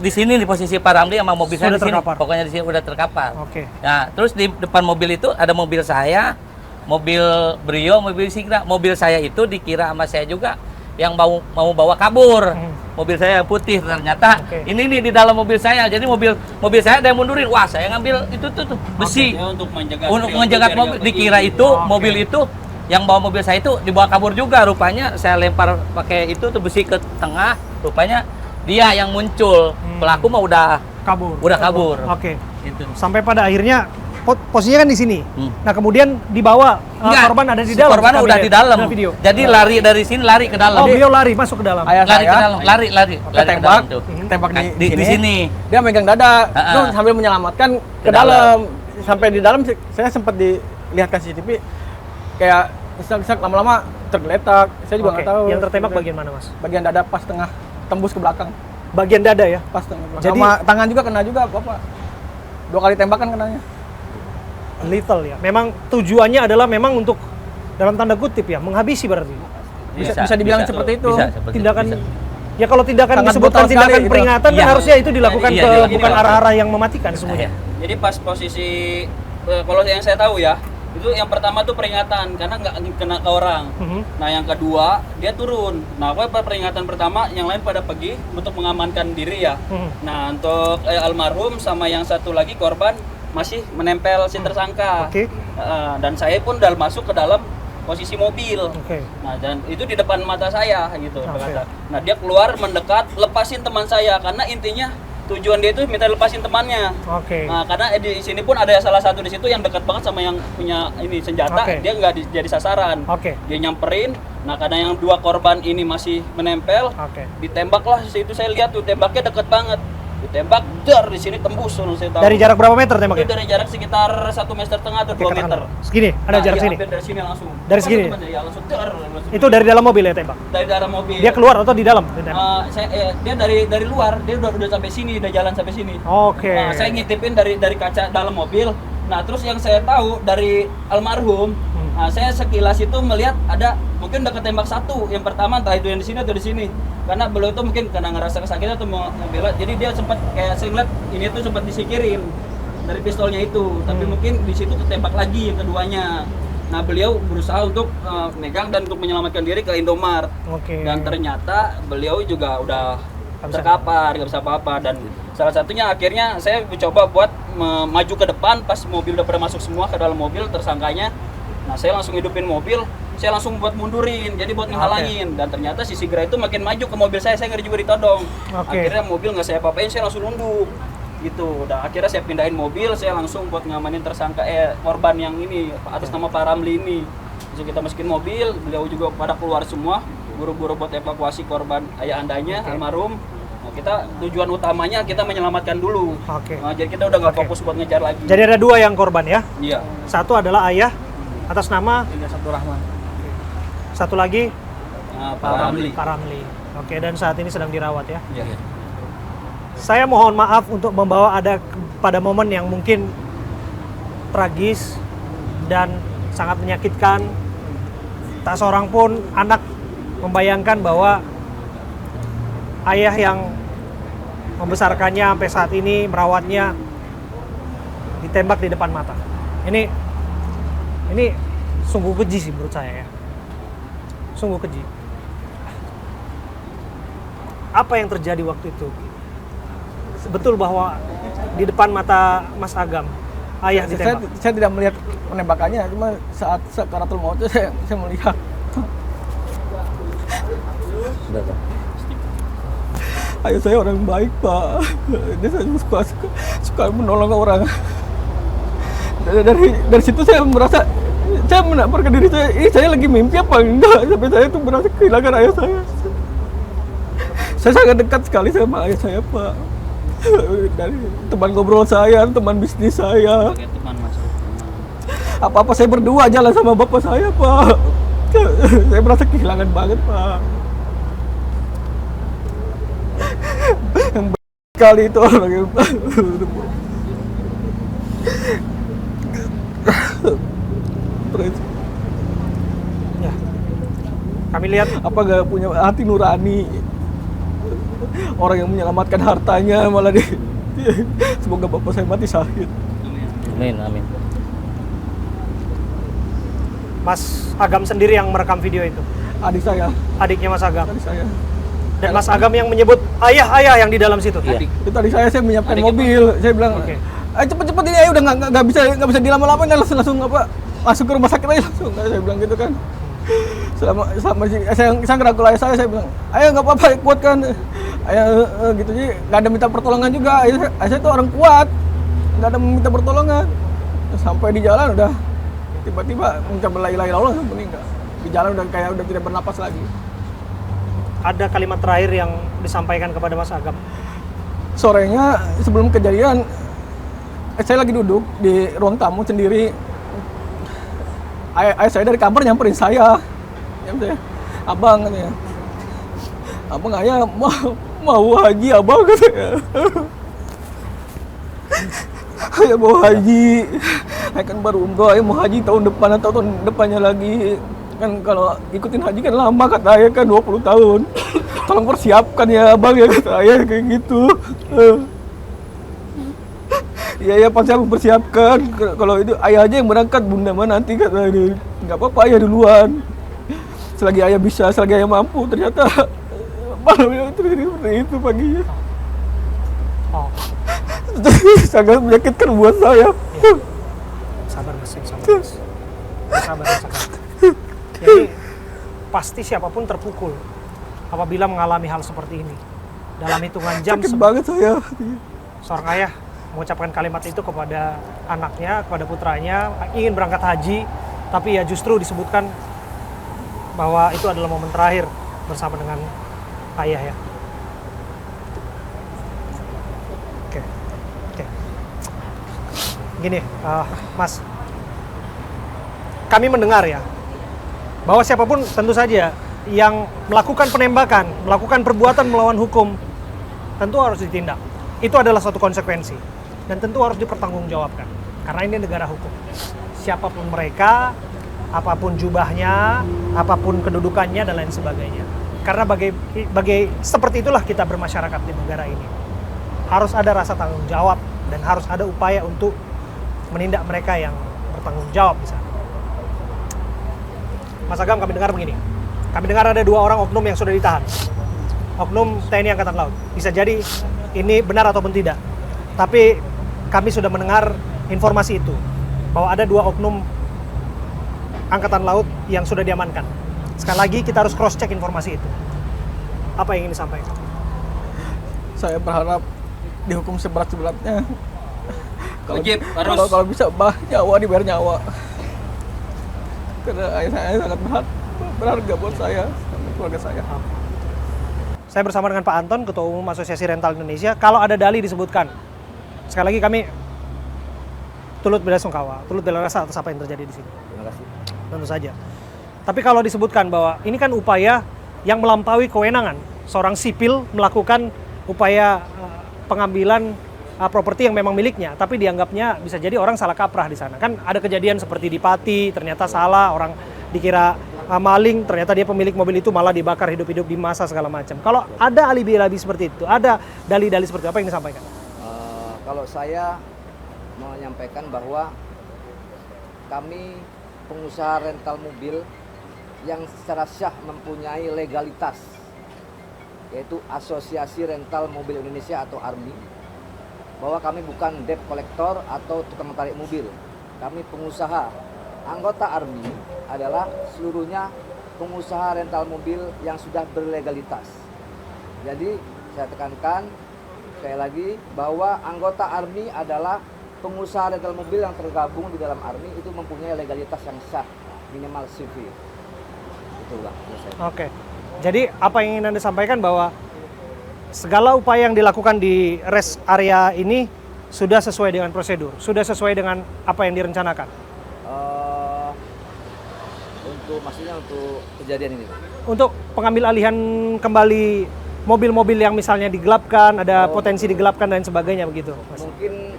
Di sini di posisi Pak Ramli sama mobil saya Sudah di sini. terkapar. Pokoknya di sini udah terkapar. Oke. Nah, terus di depan mobil itu ada mobil saya, mobil Brio, mobil Sigra. Mobil saya itu dikira sama saya juga yang mau bawa kabur. Mobil saya yang putih, ternyata ini nih di dalam mobil saya. Jadi mobil saya ada yang mundurin. Wah, saya ngambil itu tuh besi untuk menjaga mobil. Dikira itu mobil itu yang bawa mobil saya itu dibawa kabur juga. Rupanya saya lempar pakai itu tuh besi ke tengah. Rupanya dia yang muncul. Pelaku mah udah kabur. Oke. Gitu. Sampai pada akhirnya posisinya kan di sini. Nah, kemudian dibawa korban ada di dalam. Korban udah di dalam. Video. Jadi lari dari sini lari ke dalam. Oh, beliau lari masuk ke dalam. Ayah Lari saya ke dalam, lari ketembak, tuh. tembak Di sini. Dia megang dada, terus sambil menyelamatkan ke dalam. Sampai di dalam saya sempat dilihatkan CCTV kayak isak-isak lama-lama tergeletak. Saya juga nggak tahu. Yang tertembak bagian mana, Mas? Bagian dada pas tengah, tembus ke belakang. Bagian dada ya. Pas tengah. Jadi- Sama tangan juga kena juga, Bapak. 2 kali tembakan kenanya. Lethal ya. Memang tujuannya adalah memang untuk dalam tanda kutip ya, menghabisi berarti. Bisa dibilang seperti itu. Bisa, seperti Tindakan itu, ya kalau tindakan Sangat disebutkan brutal tindakan sekali itu. peringatan kan Iya. harusnya itu dilakukan Iya, ke iya, bukan iya. arah-arah yang mematikan bisa. semuanya. Jadi pas posisi kalau yang saya tahu ya, itu yang pertama tuh peringatan karena nggak kena ke orang. Nah yang kedua dia turun. Nah apa peringatan pertama, yang lain pada pergi untuk mengamankan diri ya. Nah untuk almarhum sama yang satu lagi korban masih menempel si tersangka. Oke. Dan saya pun udah masuk ke dalam posisi mobil. Oke. Nah dan itu di depan mata saya gitu. Oke. Nah dia keluar mendekat, lepasin teman saya karena intinya tujuan dia itu minta lepasin temannya. Oke. Nah, karena di sini pun ada salah satu di situ yang dekat banget sama yang punya ini senjata, Oke. dia nggak jadi sasaran. Oke. Dia nyamperin. Nah, karena yang 2 korban ini masih menempel, Oke. ditembaklah di situ. Saya lihat tuh tembaknya deket banget. Ditembak, dar di sini tembus loh, saya tahu. Dari jarak berapa meter itu tembaknya? dari jarak sekitar 1,5 meter atau 2 meter. Segini, ada Nah, jarak iya, sini. hampir dari sini langsung. Dari segini? Ya, langsung dar, langsung. Itu dari dalam mobil ya tembak? Dari dalam mobil. Dia keluar atau di dalam? Dia dari luar, dia udah sampai sini, udah jalan sampai sini. Oke. Nah, saya ngintipin dari kaca dalam mobil. Nah, terus yang saya tahu dari almarhum, nah, saya sekilas itu melihat ada mungkin udah ketembak satu. Yang pertama entah itu yang di sini atau di sini. Karena beliau itu mungkin karena ngerasa kesakitan atau mau ngebela, jadi dia sempat kayak saya ngeliat ini tuh sempat disingkirin dari pistolnya itu. Tapi mungkin di situ ketembak lagi yang keduanya. Nah, beliau berusaha untuk megang dan untuk menyelamatkan diri ke Indomart. Oke. Dan ternyata beliau juga udah Nggak bisa. terkapar, nggak bisa apa-apa. Dan salah satunya akhirnya saya mencoba buat maju ke depan pas mobil udah pada masuk semua ke dalam mobil tersangkanya. Nah, saya langsung hidupin mobil, saya langsung buat mundurin, jadi buat ngehalangin. Dan ternyata si Sigra itu makin maju ke mobil saya ngeri juga ditodong. Oke. Akhirnya mobil nggak saya apa-apain, saya langsung nunduk gitu. Dan akhirnya saya pindahin mobil, saya langsung buat ngamanin tersangka korban yang ini atas nama Pak Ramli ini. Langsung kita masukin mobil, beliau juga pada keluar semua, buru-buru buat evakuasi korban ayah andanya almarhum. Nah, kita tujuan utamanya kita menyelamatkan dulu. Oke. Nah, jadi kita udah nggak Oke. fokus buat ngejar lagi. Jadi ada 2 yang korban ya. Iya. Satu adalah ayah atas nama, Satu Rahman. satu lagi Pak Ramli. Pak Ramli. Oke, dan saat ini sedang dirawat ya. Iya. Saya mohon maaf untuk membawa pada momen yang mungkin tragis dan sangat menyakitkan. Tak seorang pun anak membayangkan bahwa ayah yang membesarkannya sampai saat ini, merawatnya, ditembak di depan mata. Ini sungguh keji sih menurut saya ya. Sungguh keji. Apa yang terjadi waktu itu? Betul bahwa di depan mata Mas Agam, ayah ditembak. Saya tidak melihat penembakannya, cuma saat sakaratul maut itu saya melihat. Ayah saya orang baik, Pak. Dia suka menolong orang. Dari situ saya merasa, saya menampar ke diri saya, ini saya lagi mimpi apa enggak, sampai saya tuh merasa kehilangan ayah saya. Saya sangat dekat sekali sama ayah saya, Pak. Dari teman ngobrol saya, teman bisnis saya. Sebagai teman Mas. Apa-apa saya berdua jalan sama bapak saya, Pak. Saya merasa kehilangan banget, Pak. Yang kali itu orang yang Ya. Kami lihat apa gak punya hati nurani, orang yang menyelamatkan hartanya malah semoga bapak saya mati syahid. Amin, amin. Mas Agam sendiri yang merekam video itu. Adik saya, Adiknya Mas Agam. adik saya. Dan Mas Agam yang menyebut ayah yang di dalam situ. Iya. Itu tadi saya menyiapkan Adiknya mobil. Saya bilang, Oke. ayo cepet-cepet ini, ayo udah nggak bisa dilama-lamain, langsung apa masuk ke rumah sakit aja langsung. Saya bilang gitu kan. Selama saya ngerangkul ayah saya bilang, ayo nggak apa-apa, kuat kan. Ayah gitu aja, nggak ada minta pertolongan juga. Ayah saya tuh orang kuat, nggak ada minta pertolongan. Sampai di jalan udah tiba-tiba mengucap la ilaha illallah meninggal. Di jalan udah kayak udah tidak bernapas lagi. Ada kalimat terakhir yang disampaikan kepada Mas Agam. Sorenya sebelum kejadian saya lagi duduk di ruang tamu sendiri. Ayah saya dari kamar nyamperin saya. Abang katanya. Abang ayah mau haji abang katanya. Ayah mau haji. Ayah kan baru umroh, ayah mau haji tahun depan atau tahun depannya lagi. Kan kalau ikutin haji kan lama kata ayah kan 20 tahun. Tolong persiapkan ya abang ya kata ayah kayak gitu. Iya ya pasti aku persiapkan. Kalau itu ayah aja yang berangkat, bunda mah nanti kata dia. Nggak apa-apa ayah duluan. Selagi ayah bisa, selagi ayah mampu. Ternyata malamnya terjadi seperti itu paginya. Oh, Sangat menyakitkan buat saya. sabar Mas, sabar Mas. Sabar Mas Agam. Jadi pasti siapapun terpukul apabila mengalami hal seperti ini. Dalam hitungan jam Sakit banget saya. seorang ayah mengucapkan kalimat itu kepada anaknya, kepada putranya, ingin berangkat haji, tapi ya justru disebutkan bahwa itu adalah momen terakhir bersama dengan ayah ya. Oke. Gini, Mas, kami mendengar ya, bahwa siapapun tentu saja yang melakukan penembakan, melakukan perbuatan melawan hukum, tentu harus ditindak. Itu adalah suatu konsekuensi dan tentu harus dipertanggungjawabkan karena ini negara hukum. Siapapun mereka, apapun jubahnya, apapun kedudukannya dan lain sebagainya. Karena seperti itulah kita bermasyarakat di negara ini. Harus ada rasa tanggung jawab dan harus ada upaya untuk menindak mereka yang bertanggung jawab di sana. Mas Agam, kami dengar begini. Kami dengar ada 2 orang oknum yang sudah ditahan. Oknum TNI Angkatan Laut. Bisa jadi ini benar ataupun tidak. Tapi kami sudah mendengar informasi itu. Bahwa ada 2 oknum Angkatan Laut yang sudah diamankan. Sekali lagi kita harus cross check informasi itu. Apa yang ingin disampaikan? Saya berharap dihukum seberat-beratnya. Wajib, harus. Kalau bisa nyawa dibayar nyawa. Karena ayah saya sangat berharga buat saya dan keluarga saya. Saya bersama dengan Pak Anton, Ketua Umum Asosiasi Rental Indonesia. Kalau ada dalih disebutkan, sekali lagi kami turut belasungkawa, turut bela rasa atas apa yang terjadi di sini. Terima kasih. Tentu saja. Tapi kalau disebutkan bahwa ini kan upaya yang melampaui kewenangan seorang sipil melakukan upaya pengambilan properti yang memang miliknya, tapi dianggapnya bisa jadi orang salah kaprah di sana. Kan ada kejadian seperti di Pati, ternyata salah, orang dikira maling, ternyata dia pemilik mobil itu malah dibakar hidup-hidup di masa segala macam. Kalau ada alibi-alibi seperti itu, ada dalih-dalih seperti apa yang disampaikan? Kalau saya menyampaikan bahwa kami pengusaha rental mobil yang secara syah mempunyai legalitas, yaitu Asosiasi Rental Mobil Indonesia atau ARMI, bahwa kami bukan debt collector atau tukang tarik mobil. Kami pengusaha. Anggota ARMI adalah seluruhnya pengusaha rental mobil yang sudah berlegalitas. Jadi saya tekankan sekali lagi bahwa anggota ARMI adalah pengusaha rental mobil yang tergabung di dalam ARMI itu mempunyai legalitas yang sah, minimal sipil. Itulah. Oke. Jadi apa yang ingin Anda sampaikan bahwa segala upaya yang dilakukan di rest area ini sudah sesuai dengan prosedur, sudah sesuai dengan apa yang direncanakan. Untuk kejadian ini, Pak. Untuk pengambil alihan kembali mobil-mobil yang misalnya digelapkan, ada potensi digelapkan dan sebagainya begitu, Mas. Mungkin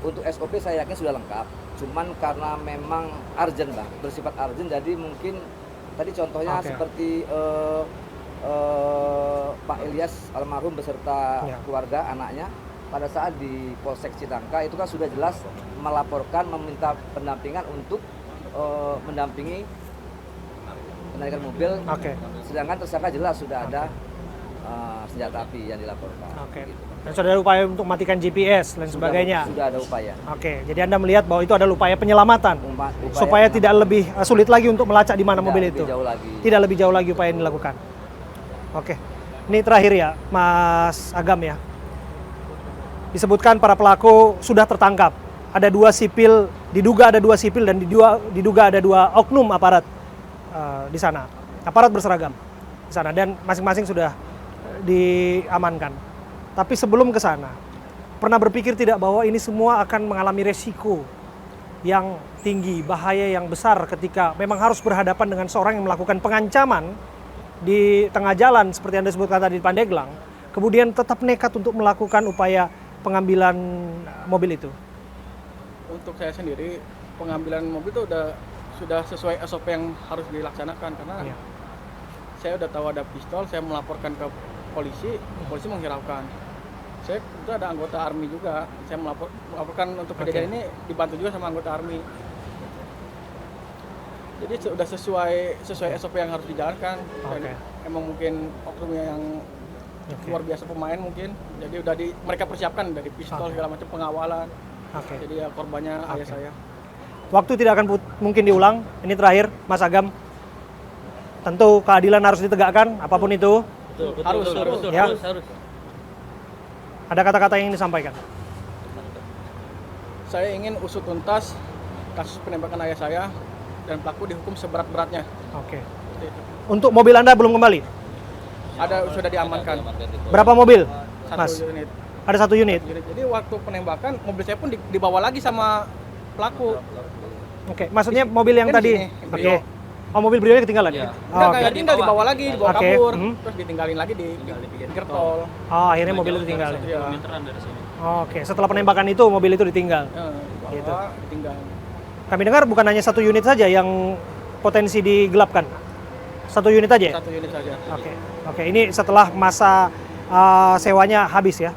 untuk SOP saya yakin sudah lengkap. Cuman karena memang urgent, Bang, bersifat urgent, jadi mungkin tadi contohnya seperti Pak Ilyas almarhum beserta keluarga anaknya pada saat di Polsek Citangka itu kan sudah jelas melaporkan meminta pendampingan untuk mendampingi penarikan mobil. Oke. Sedangkan tersangka jelas sudah ada senjata api yang dilaporkan. Oke. Gitu. Dan sudah ada upaya untuk matikan GPS dan sebagainya. Sudah ada upaya. Oke, jadi Anda melihat bahwa itu adalah upaya penyelamatan Upaya supaya tidak lebih sulit lagi untuk melacak di mana Tidak mobil lebih itu. jauh lagi. Tidak lebih jauh lagi upaya yang dilakukan. Oke. Ini terakhir ya, Mas Agam ya. Disebutkan para pelaku sudah tertangkap. Ada 2 sipil, diduga ada 2 sipil dan diduga ada 2 oknum aparat di sana. Aparat berseragam di sana dan masing-masing sudah diamankan. Tapi sebelum ke sana, pernah berpikir tidak bahwa ini semua akan mengalami resiko yang tinggi, bahaya yang besar ketika memang harus berhadapan dengan seorang yang melakukan pengancaman di tengah jalan seperti Anda sebutkan tadi di Pandeglang, kemudian tetap nekat untuk melakukan upaya pengambilan mobil itu? Untuk saya sendiri, pengambilan mobil itu sudah sesuai SOP yang harus dilaksanakan karena saya udah tahu ada pistol, saya melaporkan ke polisi menghiraukan. Saya itu ada anggota ARMY juga, saya melaporkan untuk kejadian ini dibantu juga sama anggota ARMY. Jadi sudah sesuai SOP yang harus dijalankan. Dan emang mungkin oknumnya yang luar biasa pemain mungkin. Jadi udah mereka persiapkan dari pistol segala macam pengawalan. Jadi ya korbannya ayah saya. Waktu tidak akan mungkin diulang. Ini terakhir, Mas Agam. Tentu keadilan harus ditegakkan, apapun itu. Harus. Ada kata-kata yang ingin disampaikan? Saya ingin usut tuntas kasus penembakan ayah saya dan pelaku dihukum seberat-beratnya. Oke. Untuk mobil Anda belum kembali? Sudah diamankan. Berapa mobil, Satu Mas? unit. Ada 1 unit. Jadi waktu penembakan mobil saya pun dibawa lagi sama pelaku. Oke, maksudnya mobil yang Kan tadi. di sini, Oke. Oh, mobil Brio ketinggalan? Iya. Enggak, Oke. kayak tinggal dibawa lagi, dibawa Oke, kabur. mhm. Terus ditinggalin lagi di gertol. Oh, akhirnya mobil itu ditinggal. Iya. Oke, setelah penembakan itu mobil itu ditinggal. Dibawa, Gitu. ditinggal. Kami dengar bukan hanya 1 unit saja yang potensi digelapkan. 1 unit aja ya? 1 unit saja. Oke, ini setelah masa sewanya habis ya?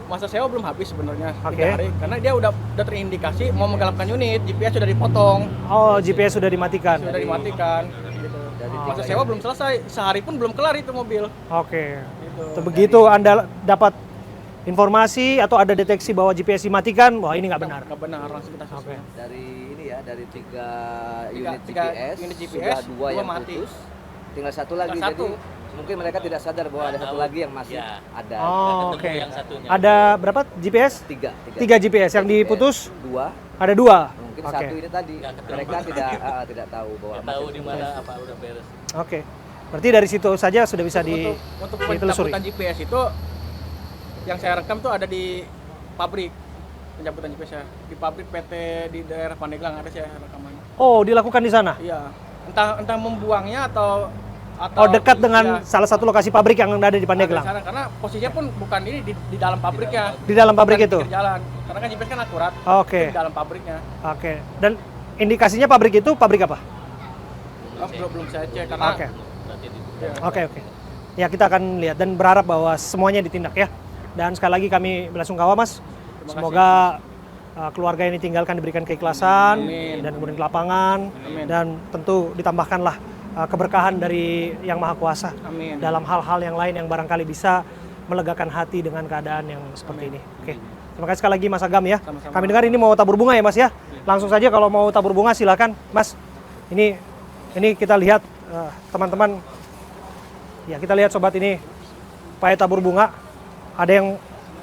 Masa sewa belum habis sebenarnya, Oke. 3 hari. Karena dia udah terindikasi mau menggelapkan unit, GPS sudah dipotong, Oh, GPS sudah dimatikan. sudah dimatikan. Gitu. Masa sewa belum selesai, sehari pun belum kelar itu mobil. Oke. Gitu. Begitu Anda dapat informasi atau ada deteksi bahwa GPS dimatikan, wah ini nggak benar. Nggak benar, langsung kita susun. Oke. Dari 3 unit tiga GPS, unit GPS, sudah 2 dua yang mati. putus, tinggal 1 lagi. Tinggal satu. Jadi mungkin mereka tidak sadar bahwa ada 1 lagi yang masih ada. Oh, oke. Yang satunya. Ada berapa GPS? 3 GPS yang diputus, 2. ada 2. Mungkin Oke. 1 ini tadi mereka tidak tahu bahwa Nggak tahu masih di mana apa udah beres. Oke. Berarti dari situ saja sudah bisa Untuk ditelusuri. pencabutan GPS itu yang saya rekam tuh ada di pabrik pencabutan GPS ya. Di pabrik PT di daerah Pandeglang ada saya rekamannya. Oh, dilakukan di sana? Iya. Entah membuangnya atau Oh, dekat dengan ya, salah satu lokasi pabrik yang ada di Pandeglang. ada di sana. Karena posisinya pun bukan ini di dalam pabriknya. Di dalam pabrik Bukan itu? di pinggir jalan. Karena kan GPS kan akurat. Oke. Itu di dalam pabriknya. Oke. Dan indikasinya pabrik itu pabrik apa? Belum saya cek karena Oke. ya, Oke. Ya, kita akan lihat dan berharap bahwa semuanya ditindak ya. Dan sekali lagi kami belasungkawa, Mas. Semoga keluarga yang ditinggalkan diberikan keikhlasan dan kemudian ke lapangan dan tentu ditambahkanlah keberkahan dari Yang Maha Kuasa Amin. dalam hal-hal yang lain yang barangkali bisa melegakan hati dengan keadaan yang seperti ini. Oke. Terima kasih sekali lagi Mas Agam ya. Sama-sama. Kami dengar ini mau tabur bunga ya Mas ya. Langsung saja kalau mau tabur bunga silakan Mas. Ini kita lihat teman-teman. Ya, kita lihat sobat ini upaya tabur bunga. Ada yang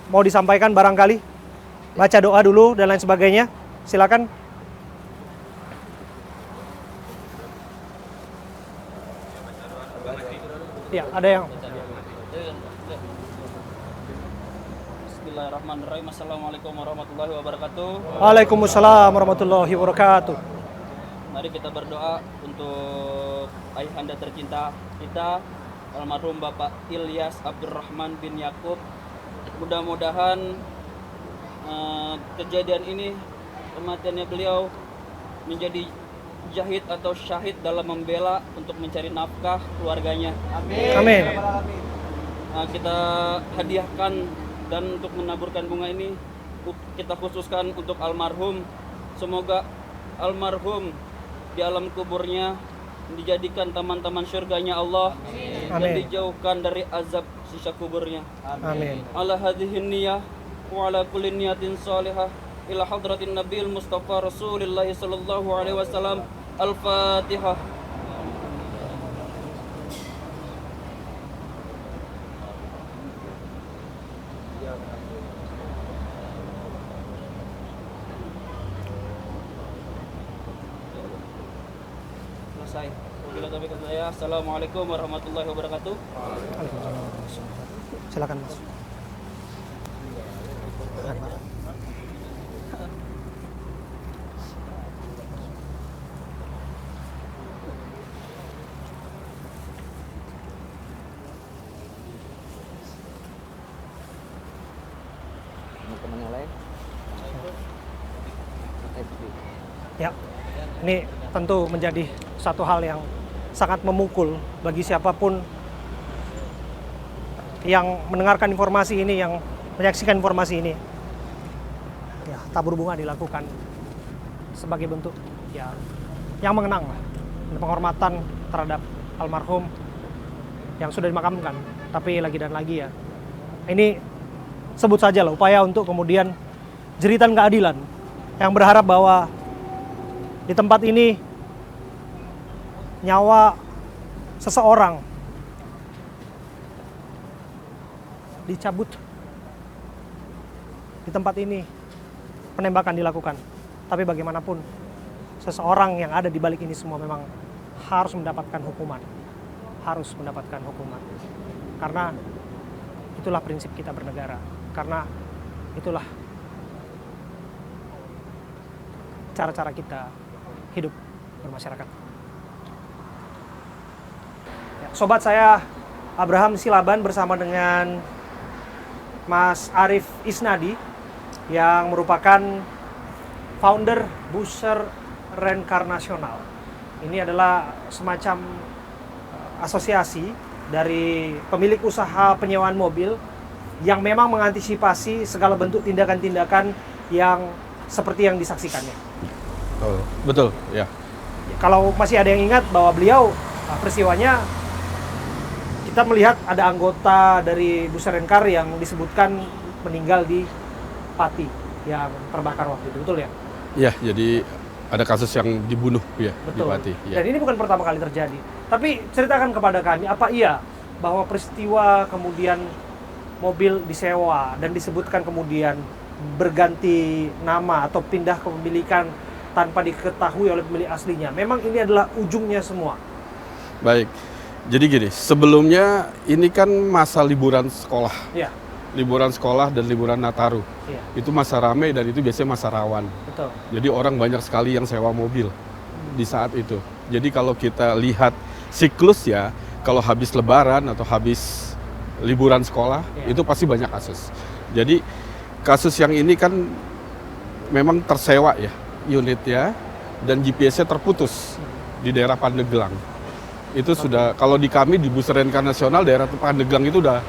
mau disampaikan barangkali? Baca doa dulu dan lain sebagainya. Silakan. Ya, ada yang Bismillahirrahmanirrahim. Assalamualaikum warahmatullahi wabarakatuh. Waalaikumsalam warahmatullahi wabarakatuh. Mari kita berdoa untuk ayahanda tercinta kita, almarhum Bapak Ilyas Abdurrahman bin Yakub. Mudah-mudahan kejadian ini, kematiannya beliau menjadi jahid atau syahid dalam membela untuk mencari nafkah keluarganya. Amin. Kita hadiahkan dan untuk menaburkan bunga ini kita khususkan untuk almarhum. Semoga almarhum di alam kuburnya dijadikan taman-taman surganya Allah, dan Amin. dijauhkan dari azab siksa kuburnya. Amin. Ala hadhihi niyah wa ala kulli niyatin salihah ila hadratin nabiyil mustafa rasulillah sallallahu alaihi wasallam. Al-Fatihah. Selesai. Wabillahi taufiq wal hidayah. Assalamualaikum warahmatullahi wabarakatuh. Silakan Mas. Teman-teman yang lain. Ya, ini tentu menjadi satu hal yang sangat memukul bagi siapapun yang mendengarkan informasi ini, yang menyaksikan informasi ini. Ya, tabur bunga dilakukan sebagai bentuk ya yang mengenang lah, penghormatan terhadap almarhum yang sudah dimakamkan. Tapi lagi dan lagi ya, ini sebut saja lah upaya untuk kemudian jeritan keadilan yang berharap bahwa di tempat ini nyawa seseorang dicabut, di tempat ini penembakan dilakukan. Tapi bagaimanapun seseorang yang ada di balik ini semua memang harus mendapatkan hukuman, karena itulah prinsip kita bernegara, karena itulah cara-cara kita hidup bermasyarakat. Ya, sobat saya Abraham Silaban bersama dengan Mas Arif Isnadi yang merupakan founder Booster Reinkarnasional. Ini adalah semacam asosiasi dari pemilik usaha penyewaan mobil yang memang mengantisipasi segala bentuk tindakan-tindakan yang seperti yang disaksikannya. Betul, ya. Kalau masih ada yang ingat bahwa beliau peristiwanya, kita melihat ada anggota dari Booster Renkar yang disebutkan meninggal di Pati yang terbakar waktu itu, betul ya? Ya, jadi ada kasus yang dibunuh ya di Betul. Pati. Ya. Dan ini bukan pertama kali terjadi. Tapi ceritakan kepada kami, apa iya bahwa peristiwa kemudian mobil disewa dan disebutkan kemudian berganti nama atau pindah kepemilikan tanpa diketahui oleh pemilik aslinya, memang ini adalah ujungnya semua? Baik, jadi gini, sebelumnya ini kan masa liburan sekolah. Ya, Liburan sekolah dan liburan Nataru. iya, Itu masa ramai dan itu biasanya masa rawan. betul. Jadi orang banyak sekali yang sewa mobil di saat itu. Jadi kalau kita lihat siklus ya, kalau habis lebaran atau habis liburan sekolah, Iya. itu pasti banyak kasus. Jadi kasus yang ini kan memang tersewa ya unitnya, dan GPS-nya terputus di daerah Pandeglang. Itu sudah, kalau di kami di Booster Reinkarnasional, daerah Pandeglang itu udah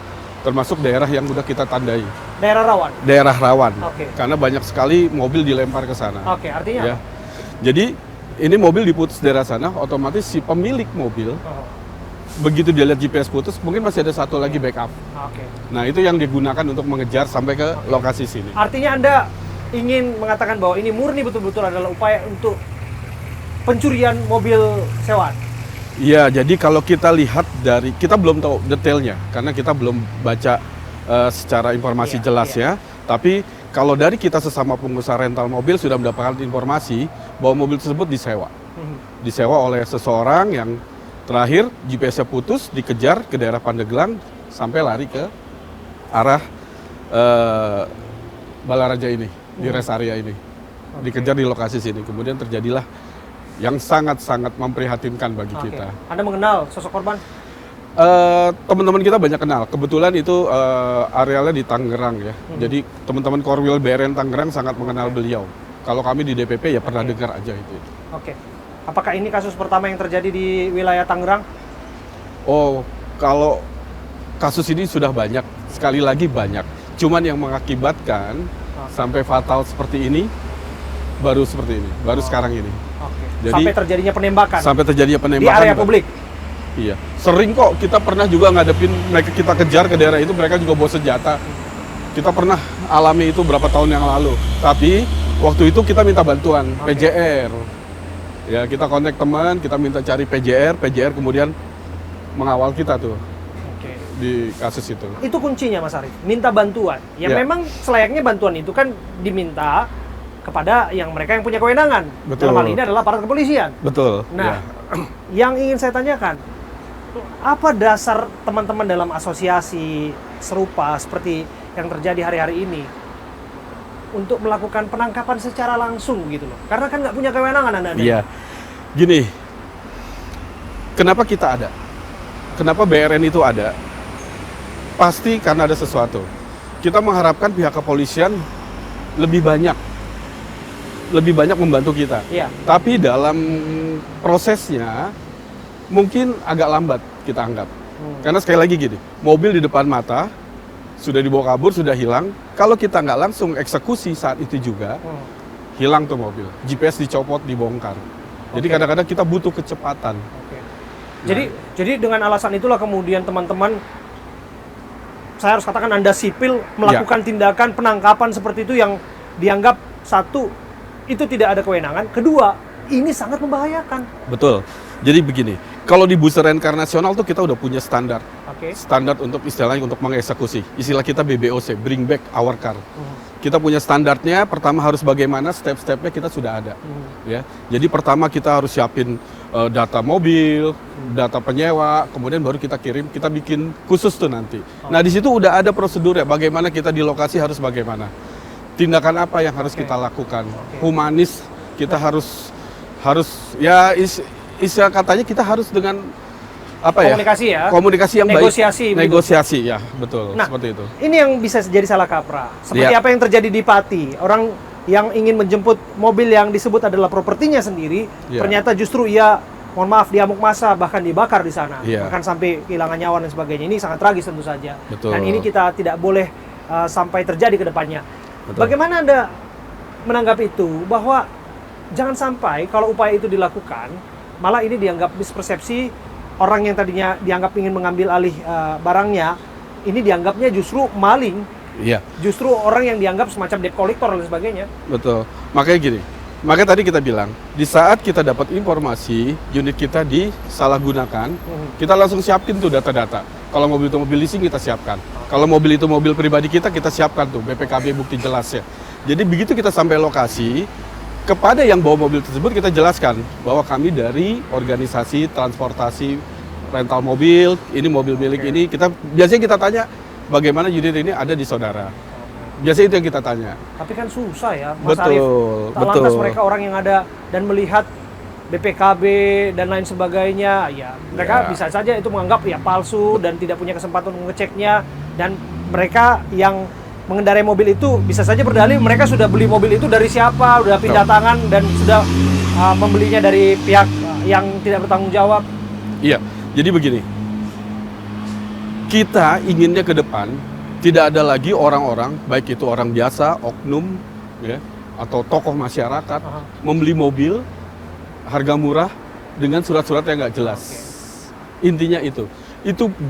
termasuk daerah yang udah kita tandai. Daerah rawan. Daerah rawan. Oke. Karena banyak sekali mobil dilempar ke sana. Oke, artinya Ya. apa? Jadi ini mobil diputus daerah sana, otomatis si pemilik mobil Oh, begitu dia lihat GPS putus, mungkin masih ada satu lagi backup. oke. Nah, itu yang digunakan untuk mengejar sampai ke lokasi sini. Artinya Anda ingin mengatakan bahwa ini murni betul-betul adalah upaya untuk pencurian mobil sewaan? Iya, jadi kalau kita lihat dari, kita belum tahu detailnya karena kita belum baca secara informasi Iya, jelas iya. ya. Tapi kalau dari kita sesama pengusaha rental mobil sudah mendapatkan informasi bahwa mobil tersebut disewa. Disewa oleh seseorang yang terakhir GPS-nya putus, dikejar ke daerah Pandeglang sampai lari ke arah Balaraja ini, di rest area ini. Dikejar di lokasi sini. Kemudian terjadilah yang sangat-sangat memprihatinkan bagi Oke. kita. Anda mengenal sosok korban? Teman-teman kita banyak kenal. Kebetulan itu arealnya di Tangerang ya. Jadi teman-teman Korwil BRN Tangerang sangat mengenal beliau. Kalau kami di DPP ya pernah dengar aja itu. Oke. Apakah ini kasus pertama yang terjadi di wilayah Tangerang? Oh, kalau kasus ini sudah banyak. Sekali lagi banyak. Cuman yang mengakibatkan sampai fatal seperti ini baru seperti ini, baru sekarang ini. Oke. Jadi- Sampai terjadinya penembakan Sampai terjadinya di penembakan. area Pak. publik. Iya. Sering kok kita pernah juga ngadepin mereka, kita kejar ke daerah itu, mereka juga bawa senjata. Kita pernah alami itu berapa tahun yang lalu. Tapi waktu itu kita minta bantuan PJR. Ya, kita kontak teman, kita minta cari PJR kemudian mengawal kita tuh Oke. di kasus itu. Itu kuncinya Mas Arief, minta bantuan. Ya, Ya. memang selayaknya bantuan itu kan diminta kepada yang mereka yang punya kewenangan. Betul. Dalam hal ini adalah aparat kepolisian. Betul. Nah, ya. yang ingin saya tanyakan, apa dasar teman-teman dalam asosiasi serupa seperti yang terjadi hari-hari ini untuk melakukan penangkapan secara langsung gitu loh? Karena kan nggak punya kewenangan Anda. Iya. Gini, kenapa kita ada? Kenapa BRN itu ada? Pasti karena ada sesuatu. Kita mengharapkan pihak kepolisian lebih banyak membantu kita. Iya. Tapi dalam prosesnya mungkin agak lambat kita anggap. Karena sekali lagi gini, mobil di depan mata sudah dibawa kabur, sudah hilang. Kalau kita nggak langsung eksekusi saat itu juga, hilang tuh mobil. GPS dicopot, dibongkar. Jadi Oke. kadang-kadang kita butuh kecepatan. Oke. Jadi dengan alasan itulah kemudian teman-teman, saya harus katakan Anda sipil melakukan tindakan penangkapan seperti itu yang dianggap satu, itu tidak ada kewenangan. Kedua, ini sangat membahayakan. Betul. Jadi begini, kalau di booster reinkarnasional tuh kita udah punya standar. Oke. Standar untuk istilahnya untuk mengeksekusi. Istilah kita BBOC, bring back our car. Kita punya standarnya, pertama harus bagaimana, step-stepnya kita sudah ada. Ya. Jadi pertama kita harus siapin data mobil, data penyewa, kemudian baru kita kirim, kita bikin khusus tuh nanti. Nah di situ udah ada prosedur ya, bagaimana kita di lokasi harus bagaimana. Tindakan apa yang harus kita lakukan. Humanis, kita harus ya istilah katanya kita harus dengan apa Komunikasi ya? Komunikasi yang Negosiasi, baik. begitu. Negosiasi ya, betul. Nah, seperti itu. Ini yang bisa jadi salah kaprah. Seperti Iya. apa yang terjadi di Pati. Orang yang ingin menjemput mobil yang disebut adalah propertinya sendiri, Iya. ternyata justru ia, mohon maaf, diamuk massa, bahkan dibakar di sana. Iya. Bahkan sampai kehilangan nyawa dan sebagainya. Ini sangat tragis tentu saja. Betul. Dan ini kita tidak boleh sampai terjadi ke depannya. Betul. Bagaimana Anda menanggapi itu? Bahwa jangan sampai kalau upaya itu dilakukan, malah ini dianggap mispersepsi, orang yang tadinya dianggap ingin mengambil alih barangnya, ini dianggapnya justru maling, Iya, justru orang yang dianggap semacam debt collector dan sebagainya. betul. Makanya gini. Makanya tadi kita bilang, di saat kita dapat informasi unit kita disalahgunakan, kita langsung siapin tuh data-data. Kalau mobil itu mobil leasing kita siapkan. Kalau mobil itu mobil pribadi kita siapkan tuh BPKB bukti jelasnya. Jadi begitu kita sampai lokasi, kepada yang bawa mobil tersebut kita jelaskan bahwa kami dari organisasi transportasi rental mobil, ini mobil milik ini. Biasanya kita tanya bagaimana unit ini ada di saudara. Biasanya itu yang kita tanya. Tapi kan susah ya, Mas Betul, Arief. Tak betul. lantas mereka orang yang ada dan melihat BPKB dan lain sebagainya, ya mereka Ya. bisa saja itu menganggap ya palsu dan tidak punya kesempatan mengeceknya. Dan mereka yang mengendarai mobil itu bisa saja berdalih mereka sudah beli mobil itu dari siapa, sudah pindah tangan dan sudah membelinya dari pihak yang tidak bertanggung jawab. Iya, jadi begini. Kita inginnya ke depan tidak ada lagi orang-orang, baik itu orang biasa, oknum, ya, atau tokoh masyarakat, membeli mobil harga murah dengan surat-surat yang nggak jelas. Intinya itu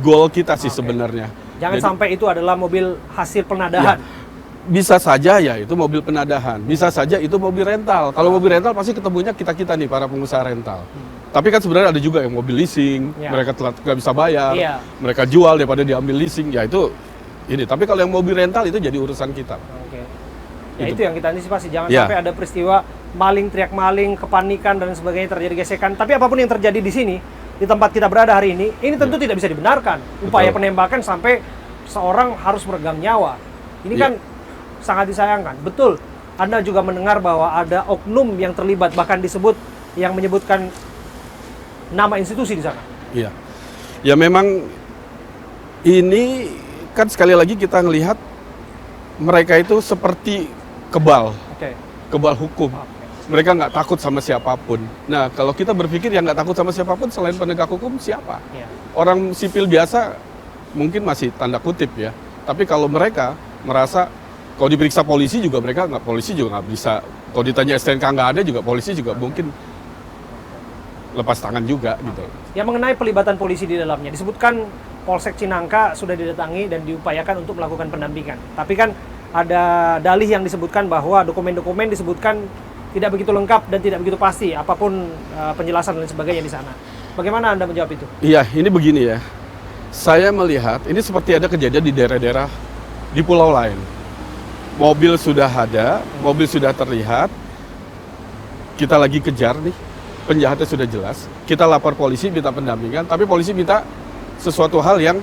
goal kita sih sebenarnya. Jangan Jadi- sampai itu adalah mobil hasil penadahan. Bisa saja ya itu mobil penadahan, bisa saja itu mobil rental. Kalau mobil rental pasti ketemunya kita nih para pengusaha rental. Tapi kan sebenarnya ada juga yang mobil leasing, Ya. mereka telat nggak bisa bayar, Iya. mereka jual daripada diambil leasing, ya itu ini. Tapi kalau yang mobil rental itu jadi urusan kita. Oke. Ya itu yang kita antisipasi, jangan Ya. sampai ada peristiwa maling teriak maling, kepanikan dan sebagainya, terjadi gesekan. Tapi apapun yang terjadi di sini, di tempat kita berada hari ini tentu tidak bisa dibenarkan. Upaya Betul. penembakan sampai seorang harus meregang nyawa. Ini Ya. kan sangat disayangkan. Betul. Anda juga mendengar bahwa ada oknum yang terlibat, bahkan disebut yang menyebutkan nama institusi di sana. Iya. Ya memang ini kan sekali lagi kita ngelihat mereka itu seperti kebal hukum. Mereka nggak takut sama siapapun. Nah, kalau kita berpikir yang nggak takut sama siapapun selain penegak hukum siapa? Ya. Orang sipil biasa mungkin masih tanda kutip ya. Tapi kalau mereka merasa kalau diperiksa polisi juga mereka polisi juga nggak bisa. Kalau ditanya STNK nggak ada juga polisi juga mungkin lepas tangan juga gitu. Ya, mengenai pelibatan polisi di dalamnya, disebutkan Polsek Cinangka sudah didatangi dan diupayakan untuk melakukan pendampingan. Tapi kan ada dalih yang disebutkan bahwa dokumen-dokumen disebutkan tidak begitu lengkap dan tidak begitu pasti apapun penjelasan dan sebagainya di sana. Bagaimana Anda menjawab itu? Iya, ini begini ya. Saya melihat ini seperti ada kejadian di daerah-daerah di pulau lain. Mobil sudah ada, mobil sudah terlihat, kita lagi kejar nih, penjahatnya sudah jelas, kita lapor polisi minta pendampingan, tapi polisi minta sesuatu hal yang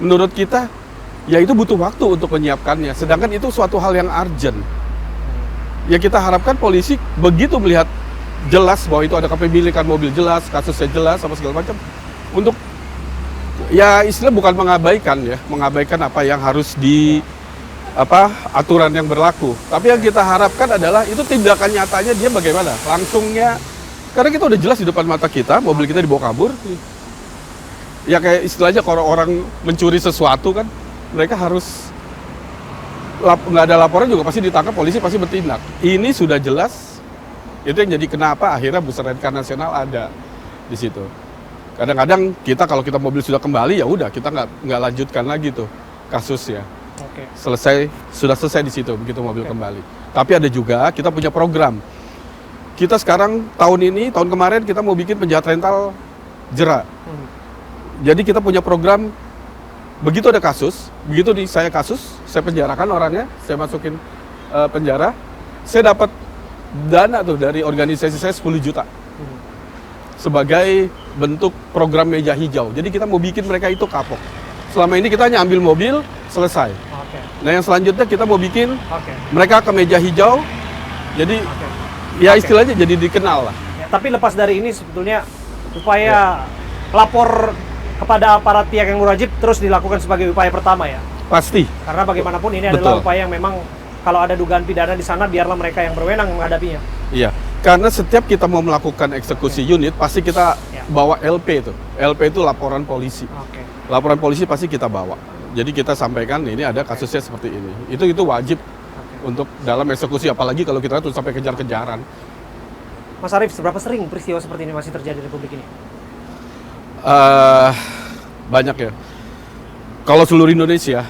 menurut kita ya itu butuh waktu untuk menyiapkannya, sedangkan itu suatu hal yang urgent. Ya kita harapkan polisi begitu melihat jelas bahwa itu ada kepemilikan mobil jelas, kasusnya jelas, apa segala macam, untuk ya istilah bukan mengabaikan ya, mengabaikan apa yang harus aturan yang berlaku. Tapi yang kita harapkan adalah itu tindakan nyatanya dia bagaimana, langsungnya. Karena kita udah jelas di depan mata kita, mobil kita dibawa kabur. Ya kayak istilahnya kalau orang mencuri sesuatu kan, mereka harus nggak ada laporan juga pasti ditangkap, polisi pasti bertindak. Ini sudah jelas, itu yang jadi kenapa akhirnya bus rental nasional ada di situ. Kadang-kadang kita kalau kita mobil sudah kembali ya udah kita nggak lanjutkan lagi tuh kasusnya. Sudah selesai di situ begitu mobil kembali. Tapi ada juga kita punya program. Kita sekarang tahun kemarin kita mau bikin penjahat rental jera. Jadi kita punya program, begitu ada kasus, begitu saya penjarakan orangnya, saya masukin penjara, saya dapat dana tuh dari organisasi saya 10 juta. Sebagai bentuk program meja hijau. Jadi kita mau bikin mereka itu kapok. Selama ini kita hanya ambil mobil, selesai. Nah yang selanjutnya kita mau bikin mereka ke meja hijau, jadi ya istilahnya jadi dikenal lah. Ya, tapi lepas dari ini sebetulnya upaya lapor kepada aparat pihak yang berwajib terus dilakukan sebagai upaya pertama ya? Pasti. Karena bagaimanapun ini adalah upaya yang memang kalau ada dugaan pidana di sana biarlah mereka yang berwenang menghadapinya. Iya, karena setiap kita mau melakukan eksekusi unit pasti kita bawa LP itu. LP itu laporan polisi. Laporan polisi pasti kita bawa. Jadi kita sampaikan ini ada kasusnya seperti ini. Itu wajib untuk dalam eksekusi, apalagi kalau kita tuh sampai kejar-kejaran. Mas Arief, seberapa sering peristiwa seperti ini masih terjadi di Republik ini? Banyak ya. Kalau seluruh Indonesia